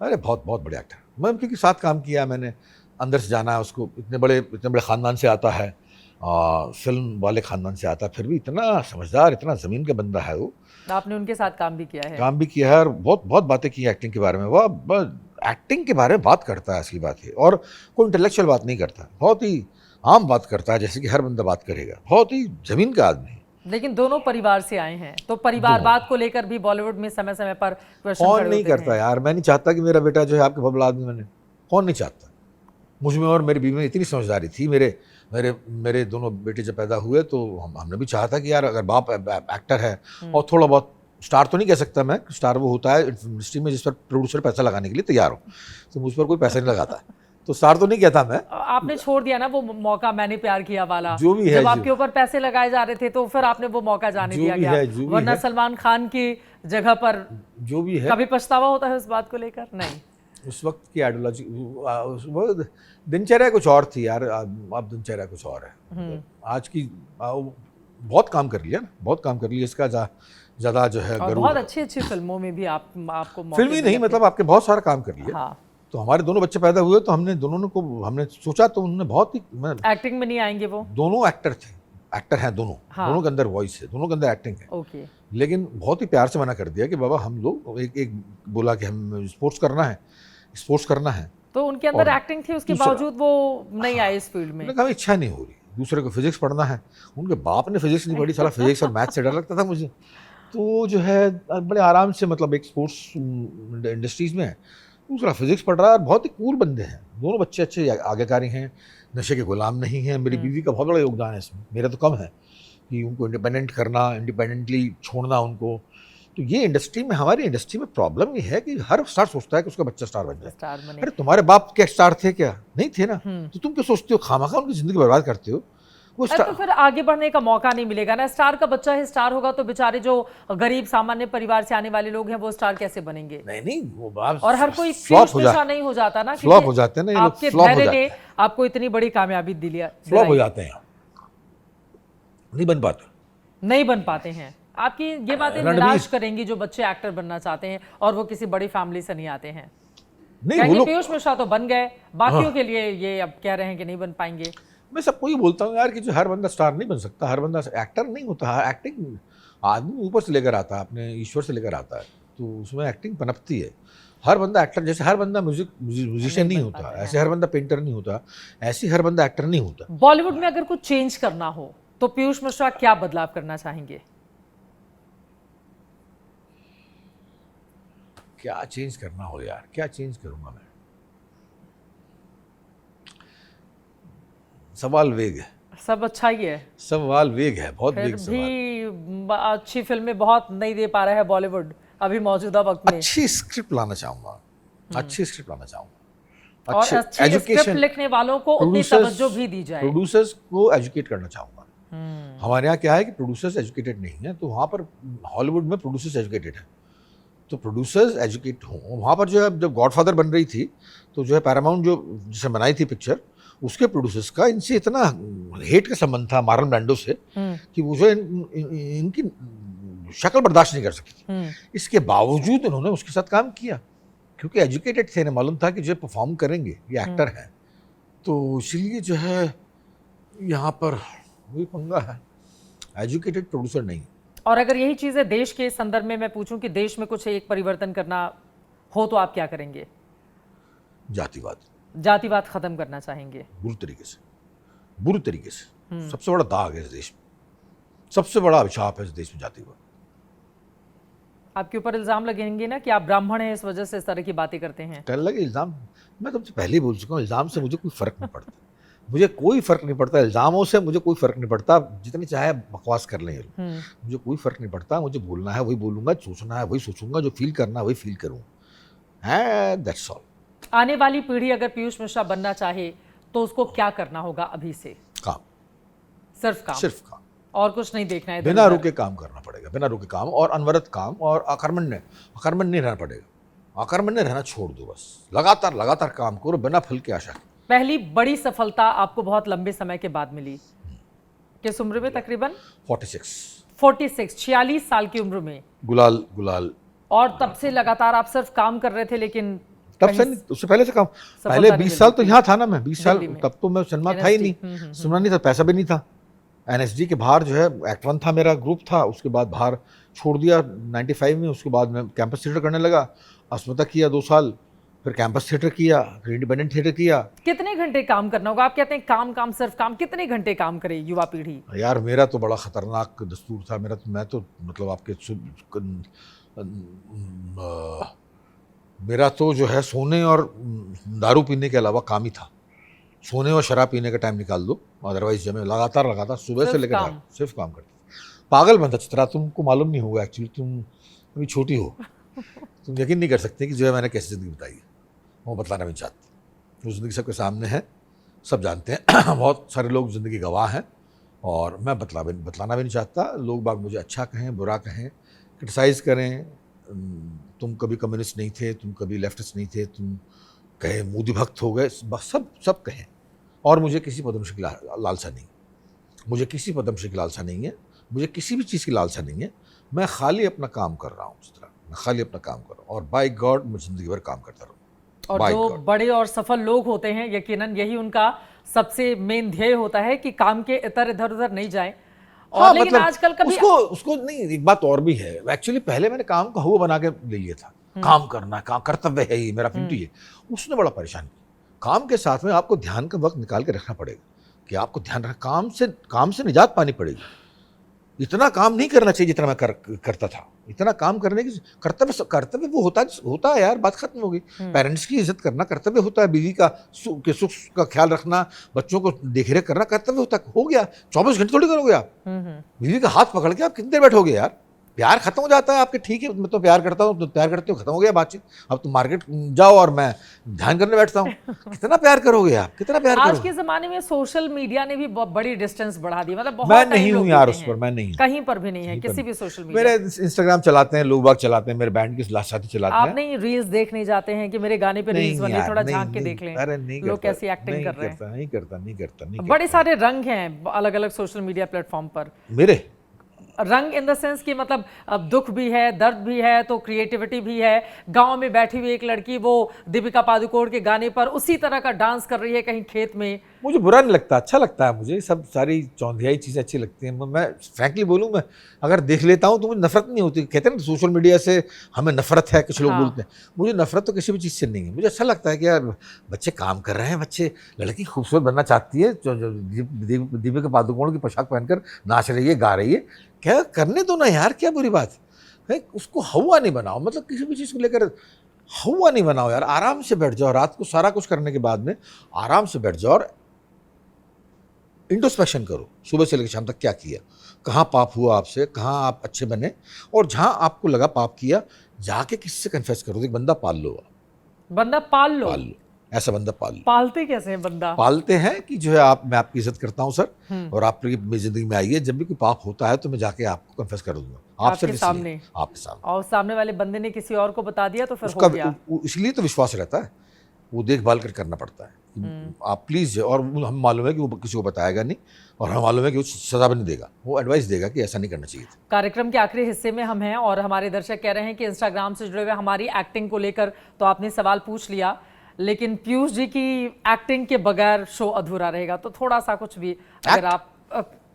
अरे बहुत बड़े एक्टर। मैं उनके साथ काम किया मैंने। अंदर से जाना है उसको, इतने बड़े खानदान से आता है, फिल्म वाले खानदान से आता है, फिर भी इतना समझदार, इतना ज़मीन का बंदा है वो। आपने उनके साथ काम भी किया है? काम भी किया है, और बहुत बातें की एक्टिंग के बारे में। वो एक्टिंग के बारे में बात करता है, ऐसी बात है। और कोई इंटेलेक्चुअल बात नहीं करता, बहुत ही आम बात करता है, जैसे कि हर बंदा बात करेगा। बहुत ही ज़मीन का आदमी। लेकिन दोनों परिवार से आए हैं, तो परिवारवाद को लेकर भी बॉलीवुड में समय समय पर क्वेश्चन कौन नहीं करता यार। मैं नहीं चाहता कि मेरा बेटा जो है आपके बहुत बड़ा आदमी बने। कौन नहीं चाहता। मुझ में और मेरी बीवी में इतनी समझदारी थी। मेरे दोनों बेटे जब पैदा हुए तो हमने भी चाहा था कि यार अगर बाप एक्टर है, और थोड़ा बहुत स्टार तो नहीं कह सकता मैं, स्टार वो होता है इंडस्ट्री में जिस पर प्रोड्यूसर पैसा लगाने के लिए तैयार हो, तो मुझ पर कोई पैसा नहीं लगाता, तो स्टार तो नहीं कहता मैं। आपने छोड़ दिया ना वो मौका, मैंने प्यार किया वाला, जो भी है, जब आपके ऊपर पैसे लगाए जा रहे थे तो फिर आपने वो मौका जाने दिया गया, वरना सलमान खान की जगह पर जो भी है। कभी पछतावा होता है उस बात को लेकर? नहीं, उस वक्त की आइडियोलॉजी, वो दिनचर्या कुछ और थी यार। अब दिनचर्या कुछ और है। आज की बहुत काम कर लिया ना, बहुत काम कर लिया। इसका ज़्यादा जो है और बहुत अच्छी फिल्मों में भी आपको फिल्म ही नहीं, मतलब आपके बहुत सारा काम कर लिया। हाँ। तो हमारे दोनों बच्चे पैदा हुए तो हमने दोनों को हमने सोचा, तो उन्होंने बहुत ही एक्टिंग में नहीं आएंगे वो दोनों एक्टर थे, एक्टर हैं दोनों। हाँ। दोनों के अंदर वॉइस है, दोनों के अंदर एक्टिंग है। ओके। लेकिन बहुत ही प्यार से मना कर दिया कि बाबा हम लोग एक बोला कि हम स्पोर्ट्स करना है। तो उनके अंदर एक्टिंग थी, उसके बावजूद वो नहीं आए इस फील्ड में। कभी इच्छा नहीं हो रही। दूसरे को फिजिक्स पढ़ना है, उनके बाप ने फिजिक्स नहीं पढ़ी, साला फिजिक्स और मैथ से डर लगता था मुझे। तो जो है बड़े आराम से, मतलब एक स्पोर्ट्स इंडस्ट्रीज में है, दूसरा फिजिक्स पढ़ रहा है। बहुत ही कूल बंदे हैं दोनों बच्चे, अच्छे आज्ञाकारी हैं, नशे के गुलाम नहीं हैं। मेरी बीवी का बहुत बड़ा योगदान है इसमें, मेरा तो कम है, कि उनको इंडिपेंडेंट करना, इंडिपेंडेंटली छोड़ना उनको। तो ये इंडस्ट्री में, हमारी इंडस्ट्री में प्रॉब्लम ये है कि हर स्टार सोचता है कि उसका बच्चा स्टार बन जाए। अरे तुम्हारे बाप क्या स्टार थे क्या? नहीं थे ना। तो तुम क्यों सोचते हो खामखा उनकी जिंदगी बर्बाद करते हो? वो तो फिर आगे बढ़ने का मौका नहीं मिलेगा ना। स्टार का बच्चा है, स्टार होगा तो बेचारे जो गरीब सामान्य परिवार से आने वाले लोग हैं वो स्टार कैसे बनेंगे? नहीं वो बात, और हर कोई फ्लॉप नहीं हो जाता ना, फ्लॉप हो जाते हैं ना। आपके धैर्य ने आपको इतनी बड़ी कामयाबी दिलाई, फ्लॉप हो जाते हैं, नहीं बन पाते हैं। आपकी ये बातें निराश करेंगी जो बच्चे एक्टर बनना चाहते हैं और वो किसी बड़ी फैमिली से नहीं आते हैं। नहीं, पीयूष मिश्रा तो बन गए, बाकियों के लिए ये अब कह रहे हैं कि नहीं बन पाएंगे। मैं सबको ही बोलता हूँ यार कि जो हर बंदा स्टार नहीं बन सकता, हर बंदा एक्टर नहीं होता। एक्टिंग आदमी ऊपर से लेकर आता है, अपने ईश्वर से लेकर आता है। तो उसमें एक्टिंग पनपती है। हर बंदा एक्टर, जैसे हर बंदा म्यूजिशियन नहीं होता, ऐसे हर बंदा पेंटर नहीं होता, ऐसे हर बंदा एक्टर नहीं होता। बॉलीवुड में अगर कुछ चेंज करना हो तो पीयूष मिश्रा क्या बदलाव करना चाहेंगे? क्या चेंज करना हो यार, क्या चेंज करूंगा मैं? सवाल वेग है। सब अच्छा ही है, सवाल वेग है, बहुत फिर वेग सवाल। भी अच्छी फिल्में बहुत नहीं दे पा रहा है बॉलीवुड अभी मौजूदा वक्त में। अच्छी स्क्रिप्ट लाना चाहूंगा, अच्छी स्क्रिप्ट लाना चाहूंगा, और अच्छी स्क्रिप्ट लिखने वालों को उतनी तवज्जो भी दी जाए। प्रोड्यूसर्स को एजुकेट करना चाहूंगा। हमारे यहाँ क्या है कि प्रोड्यूसर्स एजुकेटेड नहीं है, तो वहाँ पर हॉलीवुड में प्रोड्यूसर्स एजुकेटेड है, तो प्रोड्यूसर्स एजुकेट हों। वहाँ पर जो है, जब गॉडफादर बन रही थी तो जो है पैरामाउंट जो जिसे बनाई थी पिक्चर, उसके प्रोड्यूसर्स का इनसे इतना हेट का संबंध था मार्लन ब्रांडो से कि वो जो इनकी शक्ल बर्दाश्त नहीं कर सकी थी। इसके बावजूद उन्होंने उसके साथ काम किया, क्योंकि एजुकेटेड थे, इन्हें मालूम था कि जो परफॉर्म करेंगे ये एक्टर हैं। तो इसलिए जो है यहाँ पर वही पंगा है, एजुकेटेड प्रोड्यूसर नहीं। और अगर यही चीजें देश के संदर्भ में मैं पूछूं कि देश में कुछ एक परिवर्तन करना हो तो आप क्या करेंगे? जातिवाद खत्म करना चाहेंगे बुरी तरीके से। सबसे बड़ा दाग है इस देश में, सबसे बड़ा अभिशाप है इस देश में जातिवाद। आपके ऊपर इल्जाम लगेंगे ना कि आप ब्राह्मण हैं, इस वजह से इस तरह की बातें करते हैं। कल लगे इल्जाम, मैं तुमसे पहले ही बोल चुका हूँ, इल्जाम से मुझे कोई फर्क नहीं पड़ता। मुझे कोई फर्क नहीं पड़ता इल्जामों से, मुझे कोई फर्क नहीं पड़ता। जितनी चाहे बकवास कर लें, मुझे कोई फर्क नहीं पड़ता। मुझे बोलना है वही बोलूंगा, सोचना है वही सोचूंगा, जो फील करना है वही फील करूँ, दैट्स ऑल। आने वाली पीढ़ी अगर पीयूष मिश्रा बनना चाहे तो उसको क्या करना होगा अभी से? काम, सिर्फ काम, और कुछ नहीं देखना है। बिना रुके काम करना पड़ेगा, बिना रुके काम, और अनवरत काम, और अकर्मण्य नहीं रहना पड़ेगा। अकर्मण्य रहना छोड़ दो, बस लगातार काम करो बिना फल की आशा के। पहली बड़ी सफलता आपको बहुत लंबे समय के बाद मिली, किस उम्र में? तकरीबन 46 साल की उम्र में। गुलाल। और तब से लगातार आप सिर्फ काम कर रहे थे, लेकिन तब से नहीं, उससे पहले से काम। पहले 20 साल तो यहाँ था ना मैं, 20 साल तब तो मैं सिनेमा था ही नहीं, सुनना नहीं था, पैसा भी नहीं था। NSD के बाहर जो है एक्ट 1 था, मेरा ग्रुप था, उसके बाद बाहर छोड़ दिया 95 में। उसके बाद मैं कैंपस थिएटर करने लगा, अस्मिता किया 2 साल, फिर कैंपस थिएटर किया, फिर इंडिपेंडेंट थिएटर किया। कितने घंटे काम करना होगा? आप कहते हैं काम सिर्फ काम, कितने घंटे काम करे युवा पीढ़ी? यार मेरा तो बड़ा खतरनाक दस्तूर था। मैं तो मतलब आपके मेरा तो जो है सोने और दारू पीने के अलावा काम ही था। सोने और शराब पीने का टाइम निकाल दो, अदरवाइज जब मैं लगातार सुबह से लेकर सिर्फ काम करता। पागल बनता चित्रा, तुमको मालूम नहीं होगा, एक्चुअली तुम अभी छोटी हो, तुम यकीन नहीं कर सकते कि जो है मैंने कैसी ज़िंदगी बताई है, वो बतलाना भी चाहती। वो ज़िंदगी सबके सामने है, सब जानते हैं। बहुत सारे लोग ज़िंदगी गवाह हैं, और मैं बतलाना भी नहीं चाहता। लोग बाग मुझे अच्छा कहें बुरा कहें, क्रिटिसाइज़ करें, तुम कभी कम्युनिस्ट नहीं थे, तुम कभी लेफ्टिस्ट नहीं थे, तुम कहे मोदी भक्त हो गए, बस सब कहें। और मुझे किसी पद्मश्री की लालसा नहीं, मुझे किसी पद्मश्री की लालसा नहीं है, मुझे किसी भी चीज़ की लालसा नहीं है। मैं खाली अपना काम कर रहा हूँ, इस तरह मैं खाली अपना काम कर रहा हूँ, और बाय गॉड मैं ज़िंदगी भर काम करता रहूँ। और जो बड़े और सफल लोग होते हैं, यकीनन यही उनका सबसे मेन ध्येय होता है कि काम के इधर उधर नहीं जाए। और हाँ, लेकिन मतलब आजकल कभी उसको नहीं, एक बात और भी है। एक्चुअली पहले मैंने काम का हुआ बना के ले लिया था, काम करना, काम कर्तव्य है, ये मेरा ड्यूटी है। उसने बड़ा परेशान किया। काम के साथ में आपको ध्यान का वक्त निकाल के रखना पड़ेगा, कि आपको ध्यान रखना, काम से निजात पानी पड़ेगी। इतना काम नहीं करना चाहिए जितना मैं करता था। इतना काम करने की कर्तव्य वो होता है यार, बात खत्म हो गई। पेरेंट्स की इज्जत करना कर्तव्य होता है, बीवी का सुख का ख्याल रखना, बच्चों को देखरेख करना कर्तव्य होता है। हो गया, 24 घंटे थोड़ी करोगे आप। बीवी का हाथ पकड़ के आप कितनी देर बैठोगे यार? प्यार खत्म हो जाता है आपके, ठीक है मैं तो प्यार करता हूँ, तो प्यार करते हो, खत्म हो गया बातचीत। अब तुम मार्केट जाओ और मैं ध्यान करने बैठता हूँ। कितना प्यार करोगे आप, कितना प्यार आज करोगे? के जमाने में सोशल मीडिया ने भी बड़ी डिस्टेंस बढ़ा दी, मतलब बहुत मैं नहीं हूँ यार उस पर, मैं नहीं, कहीं पर भी नहीं है, किसी भी सोशल मीडिया। मेरे इंस्टाग्राम चलाते हैं लोग, बाग चलाते हैं, मेरे बैंड के साथी चलाते हैं। आप नहीं रील्स देखने जाते हैं कि मेरे गाने पे रील्स बने, थोड़ा झांक के देख लें? अरे नहीं, लोग कैसी एक्टिंग कर रहे हैं। नहीं करता। बड़े सारे रंग हैं अलग अलग सोशल मीडिया प्लेटफॉर्म पर। मेरे रंग इन द सेंस कि मतलब अब दुख भी है, दर्द भी है, तो क्रिएटिविटी भी है। गांव में बैठी हुई एक लड़की वो दीपिका पादुकोण के गाने पर उसी तरह का डांस कर रही है कहीं खेत में। मुझे बुरा नहीं लगता, अच्छा लगता है मुझे, सब सारी चौंधियाई चीज़ें अच्छी लगती हैं। मैं फ्रैंकली बोलूँ, मैं अगर देख लेता हूँ तो मुझे नफरत नहीं होती। कहते हैं ना सोशल मीडिया से हमें नफरत है, कुछ लोग हाँ। बोलते हैं, मुझे नफरत तो किसी भी चीज़ से नहीं है। मुझे अच्छा लगता है कि यार बच्चे काम कर रहे हैं, बच्चे, लड़की खूबसूरत बनना चाहती है, जो दीपिका पादुकोण की पोशाक पहनकर नाच रही है, गा रही है, क्या करने दो ना यार, क्या बुरी बात है। उसको हवा नहीं बनाओ, मतलब किसी भी चीज़ को लेकर हवा नहीं बनाओ यार। आराम से बैठ जाओ, रात को सारा कुछ करने के बाद में आराम से बैठ जाओ और इंट्रोस्पेक्शन करो, सुबह से लेकर शाम तक क्या किया, कहाँ पाप हुआ आपसे, कहाँ आप अच्छे बने, और जहाँ आपको लगा पाप किया जाके किसी से कन्फेस करो। एक बंदा पाल लो, बंदा पाल लो। पाल लो, ऐसा बंदा पाल लो। पालते कैसे हैं बंदा? पालते हैं कि जो है आप, मैं आपकी इज्जत करता हूँ सर, और आप मेरी जिंदगी में आइए, जब भी कोई पाप होता है तो मैं जाके आपको कन्फेस कर दूंगा, आपसे आपके सामने। आपके सामने। और सामने वाले बंदे ने किसी और को बता दिया तो फिर उसका हो गया। इसलिए तो विश्वास रहता है, वो देखभाल कर करना पड़ता है। आप प्लीज, और हम मालूम है कि वो किसी को बताएगा नहीं, और हम मालूम है कि वो सजा भी नहीं देगा, वो एडवाइस देगा कि ऐसा नहीं करना चाहिए था। कार्यक्रम के आखिरी हिस्से में हम हैं और हमारे दर्शक कह रहे हैं कि इंस्टाग्राम से जुड़े हुए हमारी एक्टिंग को लेकर तो आपने सवाल पूछ लिया, लेकिन पीयूष जी की एक्टिंग के बगैर शो अधूरा रहेगा। तो थोड़ा सा कुछ भी अगर आप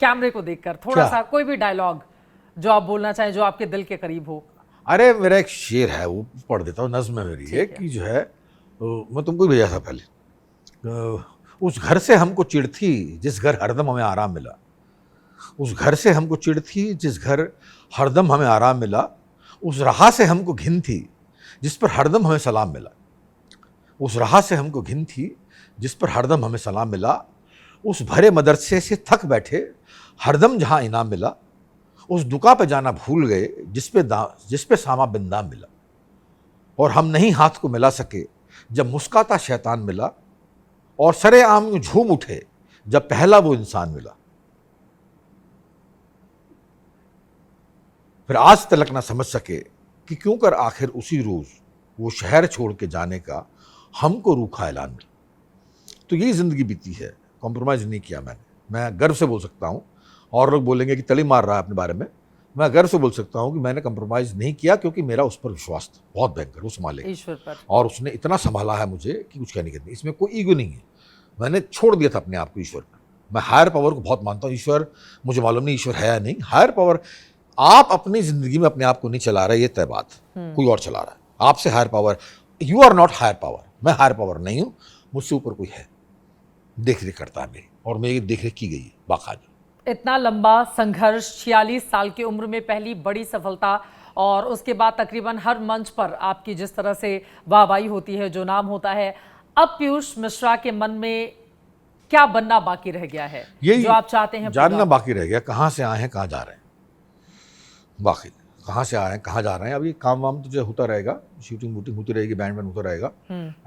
कैमरे को देखकर थोड़ा सा कोई भी डायलॉग जो आप बोलना चाहें, जो आपके दिल के करीब हो। अरे मेरा एक शेर है, वो पढ़ देता हूँ, नज्म है मेरी है कि जो है, मैं तुमको ही भेजा था पहले। उस घर से हमको चिढ़ थी जिस घर हरदम हमें आराम मिला, उस घर से हमको चिढ़ थी जिस घर हरदम हमें आराम मिला, उस राह से हमको घिन थी जिस पर हरदम हमें सलाम मिला, उस राह से हमको घिन थी जिस पर हरदम हमें सलाम मिला, उस भरे मदरसे से थक बैठे हरदम जहाँ इनाम मिला, उस दुका पे जाना भूल गए जिस पे सामा बिंदाम मिला, और हम नहीं हाथ को मिला सके जब मुस्काता शैतान मिला, और सरे आम झूम उठे जब पहला वो इंसान मिला, फिर आज तलक ना समझ सके कि क्यों कर आखिर उसी रोज वो शहर छोड़ के जाने का हमको रूखा ऐलान मिला। तो यही जिंदगी बीती है, कॉम्प्रोमाइज नहीं किया मैंने। मैं गर्व से बोल सकता हूँ, और लोग बोलेंगे कि तली मार रहा है अपने बारे में, मैं गर्व से बोल सकता हूँ कि मैंने कंप्रोमाइज नहीं किया, क्योंकि मेरा उस पर विश्वास था बहुत भयंकर, वो संभालेगा ईश्वर पर, और उसने इतना संभाला है मुझे कि कुछ कहने की नहीं। इसमें कोई ईगो नहीं है, मैंने छोड़ दिया था अपने आप को ईश्वर पर। मैं हायर पावर को बहुत मानता हूँ। ईश्वर, मुझे मालूम नहीं ईश्वर है या नहीं, हायर पावर। आप अपनी जिंदगी में अपने आप को नहीं चला रहे, ये तय बात, कोई और चला रहा है आपसे higher power. You are not higher power, मैं हायर पावर नहीं हूँ, मुझसे ऊपर कोई है, देख रेख करता है मेरी, और मेरी देख रेख की गई है बाकायदा। इतना लंबा संघर्ष, 46 साल की उम्र में पहली बड़ी सफलता, और उसके बाद तकरीबन हर मंच पर आपकी जिस तरह से वाहवाही होती है, जो नाम होता है, अब पीयूष मिश्रा के मन में क्या बनना बाकी रह गया है, जो आप चाहते हैं जानना बाकी रह गया? कहाँ से आए हैं, कहाँ जा रहे हैं, बाकी कहाँ से आए हैं, कहाँ जा रहे हैं। अभी काम वाम तो जो होता रहेगा, शूटिंग वूटिंग होती रहेगी, बैंड वैंड होता रहेगा।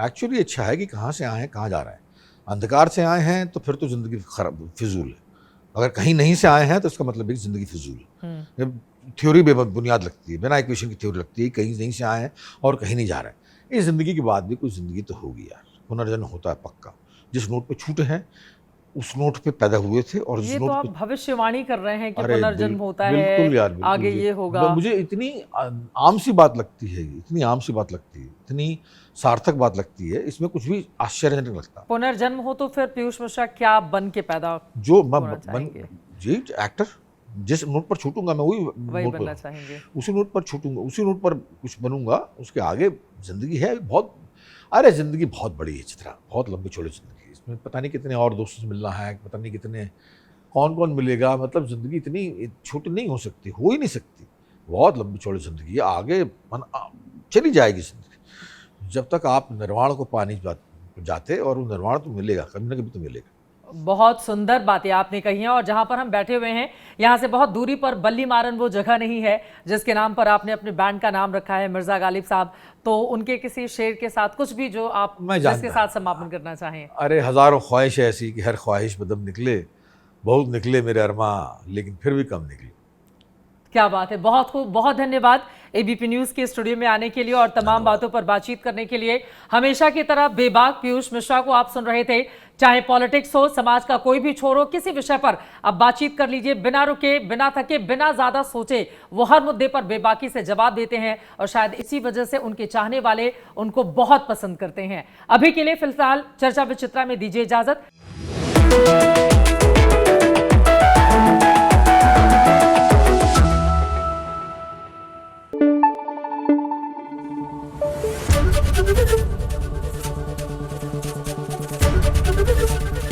एक्चुअली अच्छा है कि कहाँ से आए हैं, कहाँ जा रहे हैं। अंधकार से आए हैं तो फिर तो जिंदगी खराब, फिजूल है। अगर कहीं नहीं से आए हैं तो इसका मतलब है कि जिंदगी फिजूल है। थ्योरी बेबुनियाद लगती है, बिना इक्वेशन की थ्योरी लगती है, कहीं नहीं से आए हैं और कहीं नहीं जा रहे हैं। इस जिंदगी के बाद भी कोई जिंदगी तो होगी यार, पुनर्जन्म होता है पक्का। जिस नोट पे छूटे हैं उस नोट पे पैदा हुए थे, और ये नोट तो आप पे भविष्यवाणी कर रहे हैं कि पुनर्जन्म होता है, बिल्कुल यार, बिल्कुल आगे ये होगा। मुझे इतनी आम सी बात लगती है, इतनी आम सी बात लगती है, इतनी सार्थक बात लगती है, इसमें कुछ भी आश्चर्यजनक लगता। पुनर्जन्म हो तो फिर पीयूष मिश्रा क्या बन के पैदा जो जी एक्टर, जिस नोट पर छूटूंगा मैं वही बनना चाहेंगे, उसी नोट पर छूटूंगा, उसी नोट पर कुछ बनूंगा। उसके आगे जिंदगी है बहुत, अरे जिंदगी बहुत बड़ी है चित्रा, बहुत लंबी चौड़ी जिंदगी। इसमें पता नहीं कितने और दोस्तों से मिलना है, पता नहीं कितने कौन कौन मिलेगा। मतलब जिंदगी इतनी छोटी नहीं हो सकती, हो ही नहीं सकती, बहुत लंबी चौड़ी जिंदगी है। आगे चली जाएगी जिंदगी, जब तक आप निर्वाण को पा नहीं जाते, और वो निर्वाण तो मिलेगा, कभी ना कभी तो मिलेगा। बहुत सुंदर बातें आपने कही हैं। और जहां पर हम बैठे हुए हैं, यहाँ से बहुत दूरी पर बल्ली मारन वो जगह नहीं है जिसके नाम पर आपने अपने बैंड का नाम रखा है, मिर्जा गालिब साहब। तो उनके किसी शेर के साथ कुछ भी जो आप जिसके साथ समापन करना चाहें। अरे हजारों ख्वाहिश ऐसी कि हर ख्वाहिश बदम निकले, बहुत निकले मेरे अरमा, लेकिन फिर भी कम निकले। क्या बात है, बहुत खूब, बहुत धन्यवाद एबीपी न्यूज के स्टूडियो में आने के लिए और तमाम बातों पर बातचीत करने के लिए। हमेशा की तरह बेबाक पीयूष मिश्रा को आप सुन रहे थे। चाहे पॉलिटिक्स हो, समाज का कोई भी छोर हो, किसी विषय पर अब बातचीत कर लीजिए, बिना रुके, बिना थके, बिना ज्यादा सोचे वो हर मुद्दे पर बेबाकी से जवाब देते हैं और शायद इसी वजह से उनके चाहने वाले उनको बहुत पसंद करते हैं। अभी के लिए फिलहाल चर्चा विचित्रा में दीजिए इजाजत।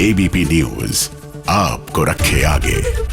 एबीपी न्यूज आपको रखे आगे।